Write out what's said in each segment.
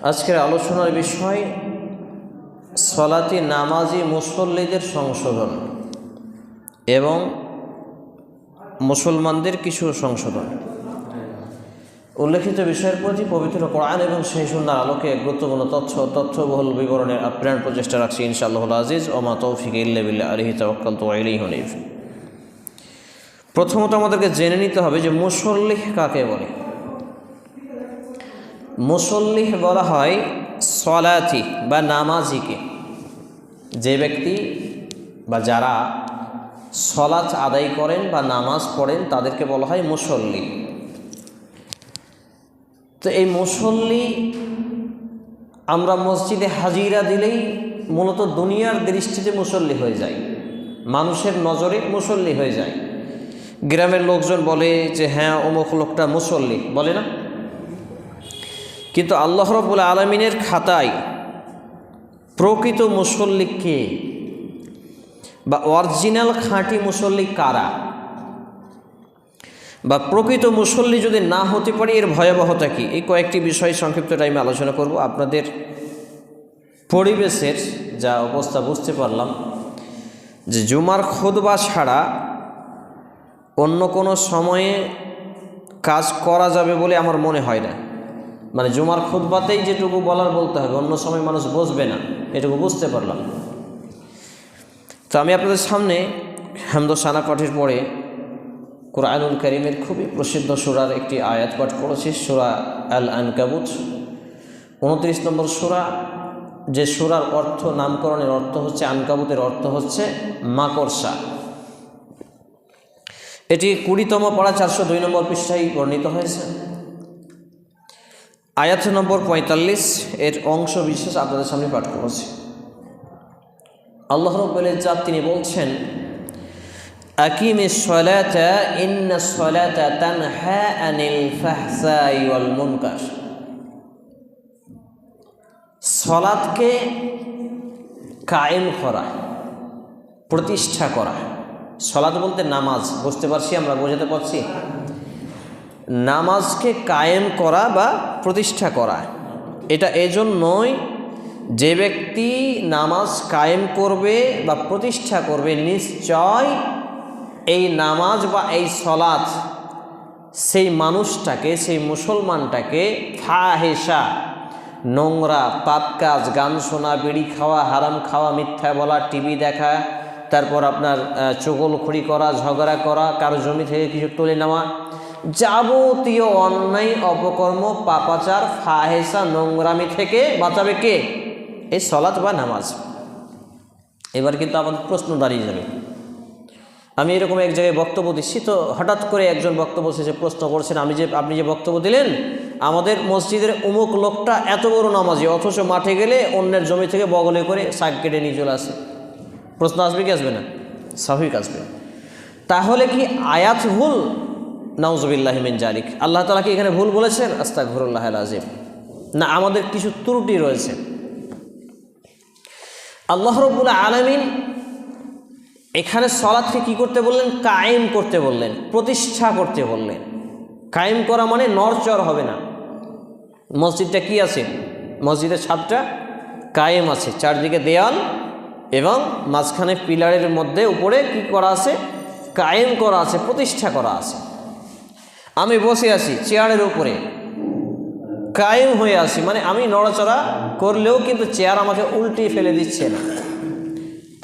আজকের আলোচনার বিষয় সলাতি নামাজি মুসল্লিদের সংশোধন এবং মুসলমানদের কিছু সংশোধন। উল্লেখিত বিষয়ের প্রতি পবিত্র কোরআন এবং সেই সুন্নাহর আলোকে গুরুত্বপূর্ণ তথ্যবহুল বিবরণের আপ্রাণ প্রচেষ্টা রাখছি ইনশাআল্লাহুল আজিজ। ওমা তৌফিক ইল্লা বিল্লাহ, আলাইহি তাওয়াক্কালতু ওয়া ইলাইহি উনীব। প্রথমত আমাদেরকে জেনে নিতে হবে যে মুসল্লি কাকে বলে। মুসল্লি বলা হয় সলাতি বা নামাজিকে, যে ব্যক্তি বা যারা সলাত আদায় করেন বা নামাজ পড়েন তাদেরকে বলা হয় মুসল্লি। তো এই মুসল্লি আমরা মসজিদে হাজিরা দিলেই মূলত দুনিয়ার দৃষ্টিতে মুসল্লি হয়ে যায়, মানুষের নজরে মুসল্লি হয়ে যায়। গ্রামের লোকজন বলে যে হ্যাঁ অমুক লোকটা মুসল্লি, বলে না? কিন্তু আল্লাহ রাব্বুল আলামিনের খাতায় প্রকৃত মুসল্লি কে বা অরিজিনাল খাঁটি মুসল্লি কারা, বা প্রকৃত মুসল্লি যদি না হতে পারে এর ভয়াবহতা কী, এই কয়েকটি বিষয় সংক্ষিপ্ত টাইমে আলোচনা করব। আপনাদের পরিবেশের যা অবস্থা বুঝতে পারলাম যে জুমার খুতবা ছাড়া অন্য কোনো সময়ে কাজ করা যাবে বলে আমার মনে হয় না। মানে জুমার খুতবাতেই যেটুকু বলার বলতে হবে, অন্য সময় মানুষ বসবে না, এটুকু বুঝতে পারলাম। তো আমি আপনাদের সামনে হামদ সানা পাঠের পরে কুরআনুল কারীমের খুবই প্রসিদ্ধ সূরার একটি আয়াত পাঠ করেছি, সূরা আল আনকাবুত 29 নম্বর সূরা। যে সূরার অর্থ, নামকরণের অর্থ হচ্ছে আনকাবুতের অর্থ হচ্ছে মাকড়সা। এটি 20তম পারা 402 নম্বর পৃষ্ঠায় বর্ণিত হয়েছে। আয়াত নম্বর 45 এর অংশ বিশেষ আপনাদের সামনে পাঠ করেছি। আল্লাহ রাব্বুল ইজ্জাত তিনি বলছেন, আকিমিস সালাতা ইন্নাস সালাতা তানহা আনিল ফাহশাই ওয়াল মুনকার। সালাতকে কায়েম করা, প্রতিষ্ঠা করা। সালাত বলতে নামাজ, বুঝতে পারছি আমরা, বোঝাতে পারছি? নামাজকে কায়েম করা বা প্রতিষ্ঠা করা, এটা এজন্যই যে ব্যক্তি নামাজ কায়েম করবে বা প্রতিষ্ঠা করবে নিশ্চয় এই নামাজ বা এই সলাত সেই মানুষটাকে, সেই মুসলমানটাকে ফাহেসা, নোংরা, পাপ কাজ, গান শোনা, বিড়ি খাওয়া, হারাম খাওয়া, মিথ্যা বলা, টিভি দেখা, তারপর আপনার চগলখড়ি করা, ঝগড়া করা, কারো জমি থেকে কিছু তুলে নেওয়া, যাবতীয় অন্যায় অপকর্ম, পাপাচার, ফাহেসা, নোংরামি থেকে বাঁচাবে কে? এই সলাত বা নামাজ। এবার কিন্তু আমাদের প্রশ্ন দাঁড়িয়ে যাবে। আমি এরকম এক জায়গায় বক্তব্য দিচ্ছি, তো হঠাৎ করে একজন বক্তব্য শেষে প্রশ্ন করছেন, আপনি যে বক্তব্য দিলেন আমাদের মসজিদের অমুক লোকটা এত বড় নামাজি, অথচ মাঠে গেলে অন্যের জমি থেকে বগলে করে শাক কেটে নিয়ে চলে আসে। প্রশ্ন আসবে কি আসবে না? স্বাভাবিক আসবে। তাহলে কি আয়াত ভুল? নাউজুবিল্লাহি মিন জালিক। আল্লাহ তাআলা কি এখানে ভুল বলেছেন? আস্তাগফিরুল্লাহিল আযীম। না, আমাদের কিছু ত্রুটি রয়েছে। আল্লাহ রাব্বুল আলামিন এখানে সালাতকে কি করতে বললেন? কায়েম করতে বললেন, প্রতিষ্ঠা করতে বললেন। কায়েম করা মানে নড়চড় হবে না। মসজিদটা কি আছে? মসজিদের ছাদটা কায়েম আছে, চারদিকে দেয়াল এবং মাঝখানে পিলারের মধ্যে উপরে কি করা আছে? কায়েম করা আছে, প্রতিষ্ঠা করা আছে। আমি বসে আছি চেয়ারের উপরে, কায়েম হয়ে আছি, মানে আমি নড়াচড়া করলেও কিন্তু চেয়ার আমাকে উল্টিয়ে ফেলে দিচ্ছে না।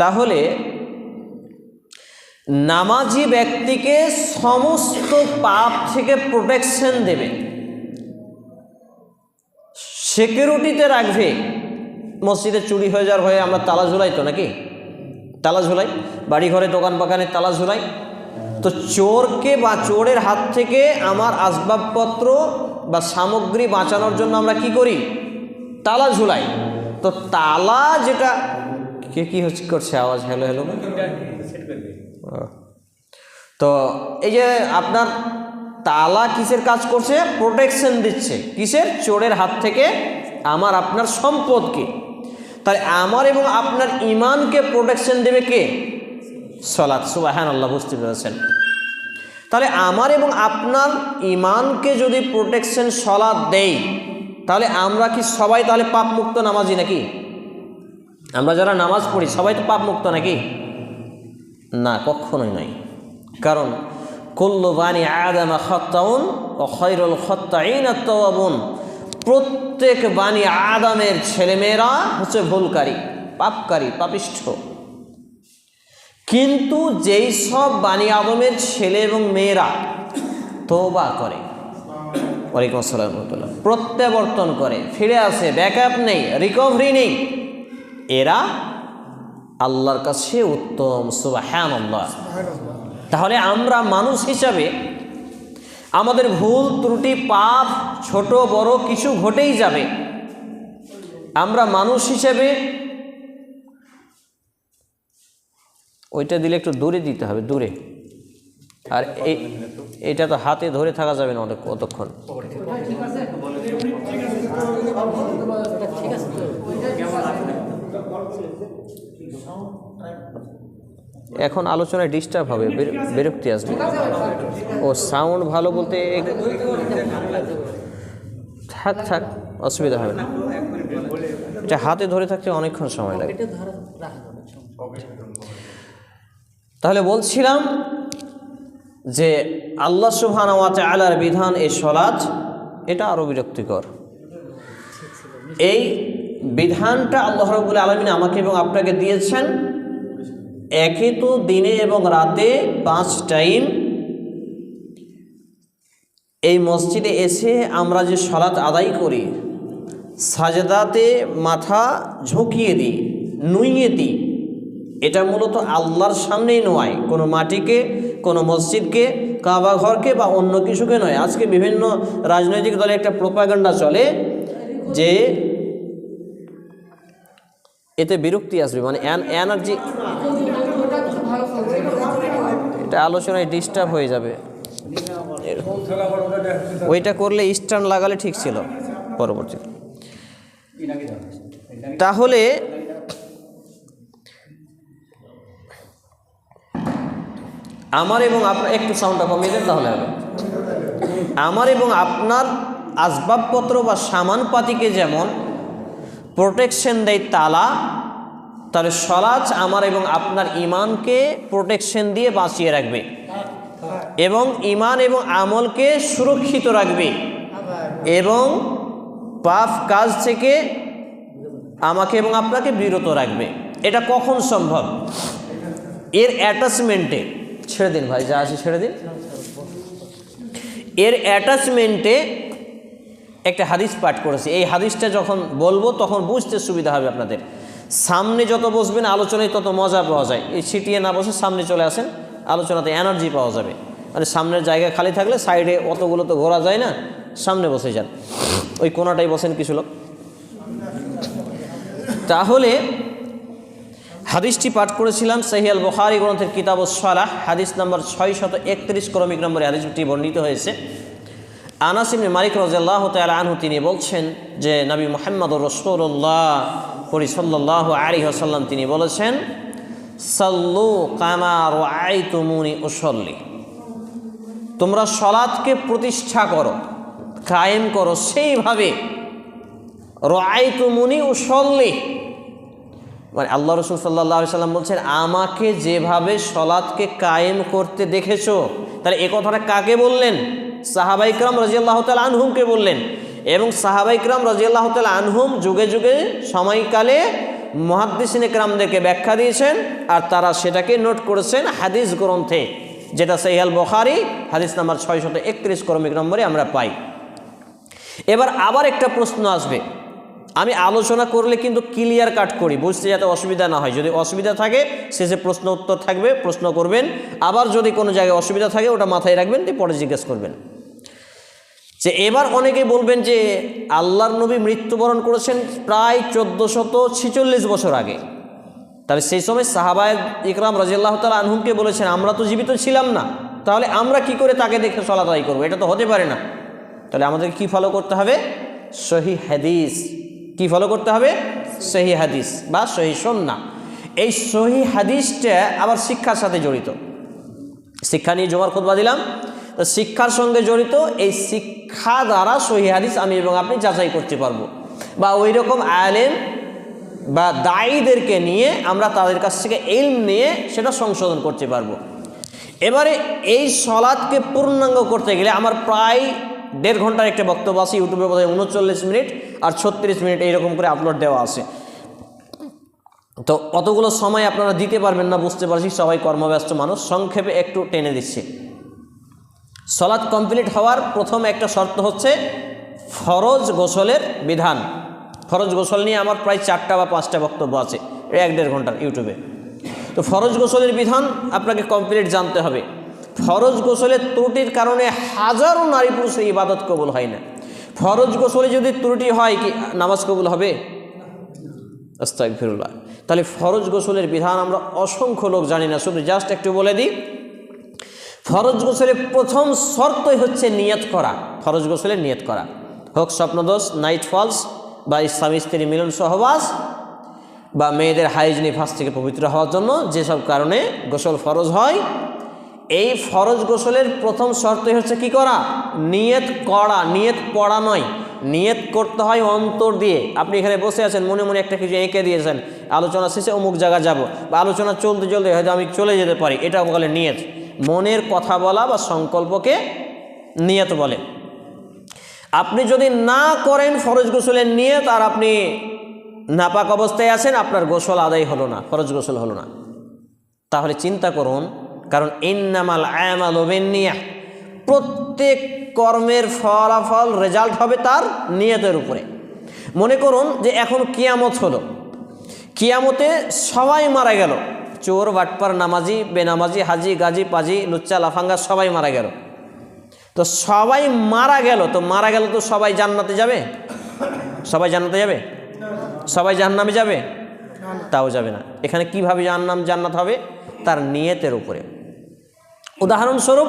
তাহলে নামাজি ব্যক্তিকে সমস্ত পাপ থেকে প্রোটেকশন দেবে, সিকিউরিটিতে রাখবে। মসজিদে চুরি হয়ে যাওয়ার ভয়ে আমরা তালা ঝুলাই, তো নাকি তালা ঝুলাই, বাড়ি ঘরে দোকান বাগানে তালা ঝুলাই। তো চোরকে বা চোরের হাত থেকে আমার আসবাবপত্র বা সামগ্রী বাঁচানোর জন্য আমরা কি করি? তালা ঝুলাই। তো তালা যেটা কি করছে আওয়াজ? Hello hello. তো এই যে আপনার তালা কিসের কাজ করছে? প্রোটেকশন দিচ্ছে। কিসের? চোরের হাত থেকে আমার আপনার সম্পদকে। তাই আমার এবং আপনার ইমানকে প্রোটেকশন দেবে কে? সালাত। সুবহানাল্লাহ, বুঝতে পেরেছেন? তাহলে আমার এবং আপনার ইমানকে যদি প্রোটেকশন সালাত দেয় তাহলে আমরা কি সবাই তাহলে পাপ মুক্ত নামাজি নাকি? আমরা যারা নামাজ পড়ি সবাই তো পাপ মুক্ত নাকি? না, কখনোই নয়। কারণ কুল্লু বানি আদম খাত্তাউন ওয়া খায়রুল খাত্তাইন আত-তাওয়াবুন, প্রত্যেক বানি আদমের ছেলেমেয়েরা হচ্ছে ভুলকারী, পাপকারী, পাপিষ্ঠ। কিন্তু যেই সব বানি আদমের ছেলে এবং মেয়েরা তওবা করে, ওয়ালাইকুম আসসালাম ওয়া রাহমাতুল্লাহ, প্রত্যাবর্তন করে, ফিরে আসে, ব্যাকআপ নেই, রিকভারি নেই, এরা আল্লাহর কাছে উত্তম। সুবহানাল্লাহ। তাহলে আমরা মানুষ হিসাবে আমাদের ভুল ত্রুটি পাপ ছোট বড় কিছু ঘটেই যাবে। আমরা মানুষ হিসেবে, ওইটা দিলে একটু দূরে দিতে হবে, দূরে। আর এটা তো হাতে ধরে থাকা যাবে না অনেক কতক্ষণ। এখন আলোচনায় ডিস্টার্ব হবে, বিরক্তি আসবে। ও সাউন্ড ভালো বলতে থাক থাক, অসুবিধা হবে না। এটা হাতে ধরে থাকতে অনেকক্ষণ সময় লাগে। তাহলে বলছিলাম যে আল্লাহ সুবহানাহু ওয়া তাআলার বিধান এই সালাত, এটা আরও বিরক্তিকর। এই বিধানটা আল্লাহ রাব্বুল আলামিন আমাকে এবং আপনাকে দিয়েছেন। একই তো দিনে এবং রাতে 5 টাইম এই মসজিদে এসে আমরা যে সালাত আদায় করি, সাজদাতে মাথা ঝুঁকিয়ে দিই, নুইয়ে দিই, এটা মূলত আল্লাহর সামনেই নয়, কোনো মাটিকে, কোনো মসজিদকে, কাবা ঘরকে বা অন্য কিছুকে নয়। আজকে বিভিন্ন রাজনৈতিক দলে একটা প্রোপাগান্ডা চলে যে এতে বিরক্তি আসবে, মানে এনার্জি, এটা আলোচনায় ডিস্টার্ব হয়ে যাবে। ওইটা করলে স্ট্যান্ড লাগালে ঠিক ছিল পরবর্তী। তাহলে আমার এবং আপনার, একটু সাউন্ডটা কমিয়ে দেন তাহলে হবে। আমার এবং আপনার আসবাবপত্র বা সামানপাতিকে যেমন প্রোটেকশন দেয় তালা, তাহলে সালাত আমার এবং আপনার ইমানকে প্রোটেকশন দিয়ে বাঁচিয়ে রাখবে এবং ইমান এবং আমলকে সুরক্ষিত রাখবে এবং পাপ কাজ থেকে আমাকে এবং আপনাকে বিরত রাখবে। এটা কখন সম্ভব? এর অ্যাটাচমেন্টে, ছেড়ে দিন ভাই, যা আছে ছেড়ে দিন। এর অ্যাটাচমেন্টে একটা হাদিস পাঠ করেছি। এই হাদিসটা যখন বলবো তখন বুঝতে সুবিধা হবে আপনাদের। সামনে যত বসবেন আলোচনায় তত মজা পাওয়া যায়। এই ছিটিয়ে না বসে সামনে চলে আসেন, আলোচনাতে এনার্জি পাওয়া যাবে। মানে সামনের জায়গা খালি থাকলে সাইডে অতগুলো তো ঘোরা যায় না, সামনে বসে যান, ওই কোনাটাই বসেন কিছু লোক। তাহলে হাদিসটি পাঠ করেছিলাম সহিহ আল বুখারী গ্রন্থের কিতাবুস সালাহ, হাদিস নম্বর 631 ক্রমিক নম্বরে হাদিসটি বর্ণিত হয়েছে। আনাস ইবনে মালিক রাদিয়াল্লাহু তাআলা আনহু তিনি বলছেন যে নবী মুহাম্মদুর রাসূলুল্লাহ সাল্লাল্লাহু আলাইহি ওয়াসাল্লাম তিনি বলেছেন, সাল্লু কামা রাআইতুমুনি উসাল্লি, তোমরা সালাতকে প্রতিষ্ঠা করো, কায়েম করো সেইভাবে রাআইতুমুনি উসাল্লি, মানে আল্লাহ রাসূল সাল্লাল্লাহু আলাইহি ওয়াসাল্লাম বলছেন আমাকে যেভাবে সালাতকে কায়েম করতে দেখেছো। তাহলে এই কথাটা কাকে বললেন? সাহাবা ইকরাম রাদিয়াল্লাহু তাআলা আনহুমকে বললেন। এবং সাহাবা ইকরাম রাদিয়াল্লাহু তাআলা আনহুম যুগে যুগে সময়কালে মুহাদ্দিসিনে কেরামদেরকে ব্যাখ্যা দিয়েছেন আর তারা সেটাকে নোট করেছেন হাদিস গ্রন্থে, যেটা সহিহ আল বুখারী হাদিস নাম্বার 631 ক্রমিক নম্বরে আমরা পাই। এবার আবার একটা প্রশ্ন আসবে, আমি আলোচনা করলে কিন্তু ক্লিয়ার কাট করি, বুঝতে যাতে অসুবিধা না হয়। যদি অসুবিধা থাকে শেষে প্রশ্ন উত্তর থাকবে, প্রশ্ন করবেন। আবার যদি কোনো জায়গায় অসুবিধা থাকে ওটা মাথায় রাখবেন, দিয়ে পরে জিজ্ঞেস করবেন। যে এবার অনেকেই বলবেন যে আল্লাহর নবী মৃত্যুবরণ করেছেন প্রায় 1446 বছর আগে, তাহলে সেই সময় সাহাবা ইকরাম রাদিয়াল্লাহু তাআলা আনহুমকে বলেছেন আমরা তো জীবিত ছিলাম না, তাহলে আমরা কি করে তাকে দেখে সালাত আদায় করবো? এটা তো হতে পারে না। তাহলে আমাদেরকে কি ফলো করতে হবে? সহিহ হাদিস। কি ফলো করতে হবে? সহিহ হাদিস বা সহিহ সুন্নাহ। এই সহিহ হাদিসটা আবার শিক্ষার সাথে জড়িত। শিক্ষা নিয়ে জুমার খুতবা দিলাম, তো শিক্ষার সঙ্গে জড়িত এই শিক্ষা দ্বারা সহিহ হাদিস আমি এবং আপনি যাচাই করতে পারবো, বা ওই রকম আলেম বা দায়ীদেরকে নিয়ে আমরা তাদের কাছ থেকে ইলম নিয়ে সেটা সংশোধন করতে পারবো। এবারে এই সলাৎকে পূর্ণাঙ্গ করতে গেলে আমার প্রায় 1.5 ঘন্টার একটা বক্তব্য আছে, ইউটিউবে বোধহয় 39 মিনিট আর 36 মিনিট এইরকম করে আপলোড দেওয়া আছে। তো অতগুলো সময় আপনারা দিতে পারবেন না, বুঝতে পারছি, সবাই কর্মব্যস্ত মানুষ, সংক্ষেপে একটু টেনে দিচ্ছি। সলাৎ কমপ্লিট হওয়ার প্রথম একটা শর্ত হচ্ছে ফরজ গোসলের বিধান। ফরজ গোসল নিয়ে আমার প্রায় 4টা বা 5টা বক্তব্য আছে 1.5 ঘন্টার ইউটিউবে। তো ফরজ গোসলের বিধান আপনাকে কমপ্লিট জানতে হবে। ফরজ গোসলের ত্রুটির কারণে হাজারো নারী পুরুষের ইবাদত কবুল হয় না। ফরজ গোসলে যদি ত্রুটি হয় কি নামাজ কবুল হবে? আস্তাগফিরুল্লাহ। তাহলে ফরজ গোসলের বিধান আমরা অসংখ্য লোক জানি না। শুধু জাস্ট একটু বলে দিই, ফরজ গোসলের প্রথম শর্তই হচ্ছে নিয়ত করা। ফরজ গোসলের নিয়ত করা, হোক স্বপ্নদোষ, নাইট ফলস, বা স্বামী স্ত্রী মিলন সহবাস, বা মেয়েদের হাইজ নিফাস থেকে পবিত্র হওয়ার জন্য যেসব কারণে গোসল ফরজ হয়, এই ফরজ গোসলের প্রথম শর্তই হচ্ছে কি করা? নিয়ত করা। নিয়ত পড়া নয়, নিয়ত করতে হয় অন্তর দিয়ে। আপনি এখানে বসে আছেন, মনে মনে একটা কিছু এঁকে দিয়েছেন, আলোচনা শেষে অমুক জায়গা যাব, বা আলোচনা চলতে চলতে হয়তো আমি চলে যেতে পারি, এটা বলে নিয়ত। মনের কথা বলা বা সংকল্পকে নিয়ত বলে। আপনি যদি না করেন ফরজ গোসলের নিয়ত আর আপনি নাপাক অবস্থায় আছেন, আপনার গোসল আদায় হলো না, ফরজ গোসল হলো না। তাহলে চিন্তা করুন, কারণ ইন্নামাল আমালু বিন্নিয়াহ, প্রত্যেক কর্মের ফলাফল রেজাল্ট হবে তার নিয়তের উপরে। মনে করুন যে এখন কিয়ামত হলো, কিয়ামতে সবাই মারা গেল, চোর, বাটপার, নামাজি, বেনামাজি, হাজি, গাজী, পাজি, লুচ্চা, লাফাঙ্গা সবাই মারা গেল। তো সবাই মারা গেল, তো মারা গেল তো সবাই জান্নাতে যাবে? সবাই জান্নাতে যাবে? সবাই জাহান্নামে যাবে? তাও যাবে না। এখানে কিভাবে জাহান্নাম জান্নাত হবে? তার নিয়তের উপরে। উদাহরণস্বরূপ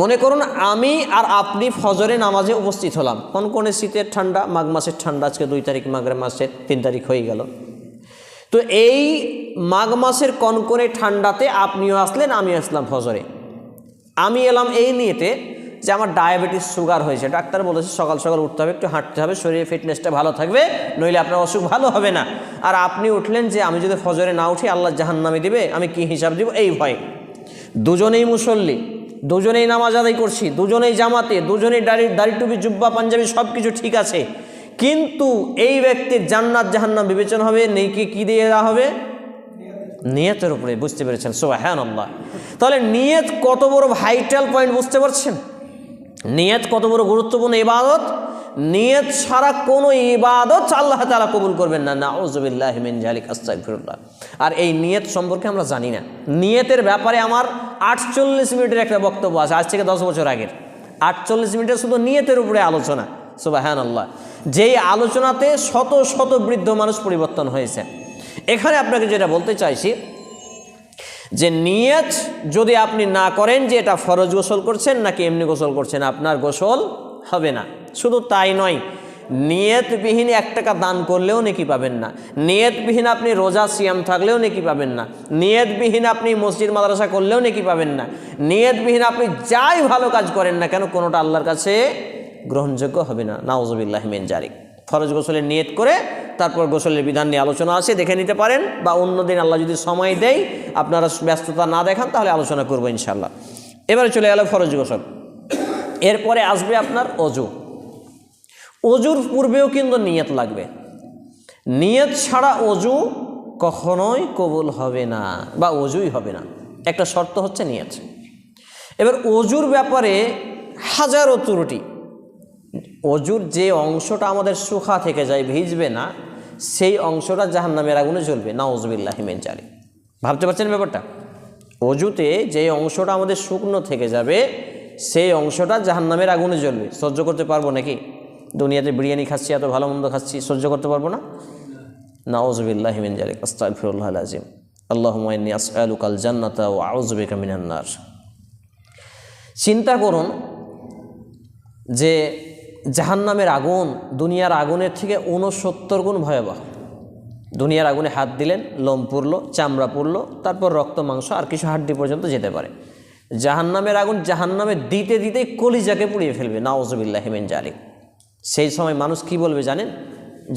মনে করুন আমি আর আপনি ফজরে নামাজে উপস্থিত হলাম, কোন শীতের ঠান্ডা, মাঘ মাসের ঠান্ডা, আজকে 2 তারিখ, মাঘ মাসের 3 তারিখ হয়ে গেল। তো এই মাঘ মাসের কনকনে ঠান্ডাতে আপনিও আসলেন, আমিও আসলাম ফজরে। আমি এলাম এই নিয়েতে যে আমার ডায়াবেটিস, সুগার হয়েছে, ডাক্তার বলেছে সকাল সকাল উঠতে হবে, একটু হাঁটতে হবে, শরীরের ফিটনেসটা ভালো থাকবে, নইলে আপনার অসুখ ভালো হবে না। আর আপনি উঠলেন যে আমি যদি ফজরে না উঠি আল্লাহ জাহান্নামে দিবে, আমি কি হিসাব দিব, এই ভয়। দুজনেই মুসল্লি, দুজনেই নামাজ আদায় করছি, দুজনেই জামাতে, দুজনেই দাড়ি টুপি, জুব্বা, পাঞ্জাবি সব কিছু ঠিক আছে, কিন্তু এই ব্যক্তির জান্নাত জাহান্নাম বিবেচনা হবে নেকি কি দিয়ে দেওয়া হবে? নিয়তের উপরে। বুঝতে পেরেছেন? সুবহানাল্লাহ। তাহলে নিয়ত কত বড় ভাইটাল পয়েন্ট, বুঝতে পারছেন? নিয়ত কত বড় গুরুত্বপূর্ণ ইবাদত। নিয়ত ছাড়া কোনো ইবাদত আল্লাহ তাআলা কবুল করবেন না। নাউযুবিল্লাহি মিন যালিক, আস্তাগফিরুল্লাহ। আর এই নিয়ত সম্পর্কে আমরা জানি না। নিয়তের ব্যাপারে আমার 48 মিনিটের একটা বক্তব্য আছে, আজ থেকে 10 বছর আগের। 48 মিনিটের শুধু নিয়তের উপরে আলোচনা। সুবহানাল্লাহ। যেই আলোচনাতে শত শত বৃদ্ধ মানুষ পরিবর্তন হয়েছে। এখানে আপনাকে যেটা বলতে চাইছি যে নিয়ত যদি আপনি না করেন যে এটা ফরজ গোসল করছেন নাকি এমনি গোসল করছেন, আপনার গোসল হবে না। শুধু তাই নয়, নিয়তবিহীন 1 টাকা দান করলেও নেকি পাবেন না। নিয়তবিহীন আপনি রোজা সিয়াম থাকলেও নেকি পাবেন না। নিয়তবিহীন আপনি মসজিদ মাদ্রাসা করলেও নেকি পাবেন না। নিয়তবিহীন আপনি যাই ভালো কাজ করেন না কেন, কোনোটা আল্লাহর কাছে গ্রহণযোগ্য হবে না। নাউযুবিল্লাহি মিন যালিক। ফরজ গোসলের নিয়ত করে তারপর গোসলের বিধান নিয়ে আলোচনা আছে, দেখে নিতে পারেন, বা অন্যদিন আল্লাহ যদি সময় দেয়, আপনারা ব্যস্ততা না দেখান, তাহলে আলোচনা করবো ইনশাআল্লাহ। এবারে চলে গেল ফরজ গোসল। এরপরে আসবে আপনার অজু। অজুর পূর্বেও কিন্তু নিয়ত লাগবে। নিয়ত ছাড়া অজু কখনোই কবুল হবে না, বা অজুই হবে না। একটা শর্ত হচ্ছে নিয়ত। এবার অজুর ব্যাপারে হাজারো ত্রুটি। অজুর যে অংশটা আমাদের শুখা থেকে যায়, ভিজবে না, সেই অংশটা জাহান্নামের আগুনে জ্বলবে। নাউযুবিল্লাহি মিন যালিক। ভাবতে পারছেন ব্যাপারটা? অজুতে যে অংশটা আমাদের শুকনো থেকে যাবে, সেই অংশটা জাহান্নামের আগুনে জ্বলবে। সহ্য করতে পারবো নাকি? দুনিয়াতে বিরিয়ানি খাচ্ছি, এত ভালো মন্দ খাচ্ছি, সহ্য করতে পারবো না? নাউযুবিল্লাহি মিন যালিক। আস্তাগফিরুল্লাহাল আযীম। আল্লাহুম্মা ইন্নী আসআলুকাল জান্নাতা ওয়া আউযু বিকা মিনান নার। চিন্তা করুন যে জাহান্নামের আগুন দুনিয়ার আগুনের থেকে 69 গুণ ভয়াবহ। দুনিয়ার আগুনে হাত দিলেন, লোম পুড়লো, চামড়া পুড়লো, তারপর রক্ত, মাংস আর কিছু হাড্ডি পর্যন্ত যেতে পারে। জাহান্নামের আগুন জাহান্নামে দিতে দিতেই কলিজাকে পুড়িয়ে ফেলবে, নাউযুবিল্লাহি মিন জালিক। সেই সময় মানুষ কি বলবে জানেন?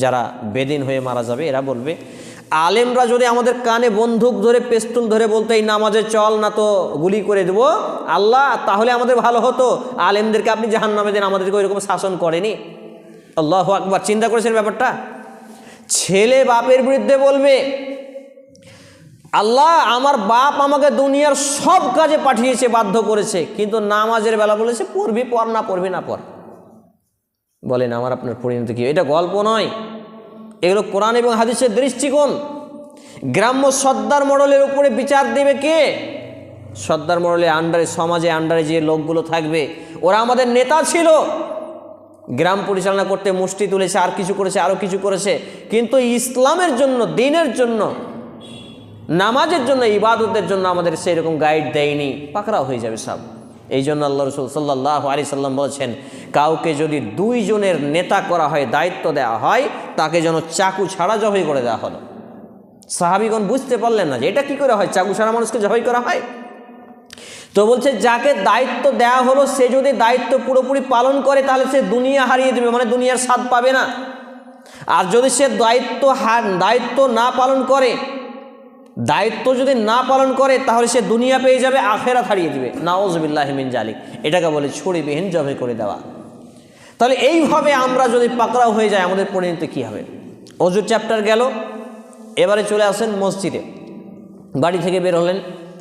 যারা বেদিন হয়ে মারা যাবে এরা বলবে, আলেমরা যদি আমাদের কানে বন্দুক ধরে পেস্তুল ধরে বলতে এই নামাজে চল না তো গুলি করে দেবো আল্লাহ, তাহলে আমাদের ভালো হতো। আলেমদেরকে আপনি জাহান্নামে দেন, আমাদেরকে ওইরকম শাসন করেনি। আল্লাহু আকবার। চিন্তা করেছেন ব্যাপারটা? ছেলে বাপের বিরুদ্ধে বলবে, আল্লাহ আমার বাপ আমাকে দুনিয়ার সব কাজে পাঠিয়েছে, বাধ্য করেছে, কিন্তু নামাজের বেলা বলেছে পড়বি পড়, না পড়বি না পড়। বলেন আমার আপনার পরিণতি কি? এটা গল্প নয়, এগুলো কোরআন এবং হাদিসের দৃষ্টিকোণ। গ্রাম্য সর্দার মডেলের উপরে বিচার দেবে কে? সর্দার মডেলের আন্ডারে, সমাজে আন্ডারে যে লোকগুলো থাকবে ওরা আমাদের নেতা ছিল, গ্রাম পরিচালনা করতে মুষ্টি তুলেছে, আর কিছু করেছে, আরও কিছু করেছে, কিন্তু ইসলামের জন্য, দ্বীনের জন্য, নামাজের জন্য, ইবাদতের জন্য আমাদের সেই রকম গাইড দেয়নি, পাকড়াও হয়ে যাবে সব। এই জন্য আল্লাহ রাসূল সাল্লাল্লাহু আলাইহি সাল্লাম বলেছেন, কাউকে যদি 2 জনের নেতা করা হয়, দায়িত্ব দেওয়া হয়, তাকে যেন চাকু ছাড়া জবাই করে দেওয়া হলো। সাহাবীগণ বুঝতে পারলেন না যে এটা কি করে হয়, চাকু ছাড়া মানুষকে জবাই করা হয়। তো বলছে যাকে দায়িত্ব দেওয়া হলো সে যদি দায়িত্ব পুরোপুরি পালন করে তাহলে সে দুনিয়া হারিয়ে দেবে, মানে দুনিয়ার স্বাদ পাবে না। আর যদি সে দায়িত্ব না পালন করে, দায়িত্ব যদি না পালন করে তাহলে সে দুনিয়া পেয়ে যাবে, আখেরাত হারিয়ে দিবে, নাউযুবিল্লাহি মিন জালিক। এটাকে বলে ছুরিবিহীন জবাই করে দেওয়া। তাহলে এইভাবে আমরা যদি পাকড়াও হয়ে যায় আমাদের পরিণতি কী হবে? ওযুর চ্যাপ্টার গেল, এবারে চলে আসেন মসজিদে। বাড়ি থেকে বের হলেন,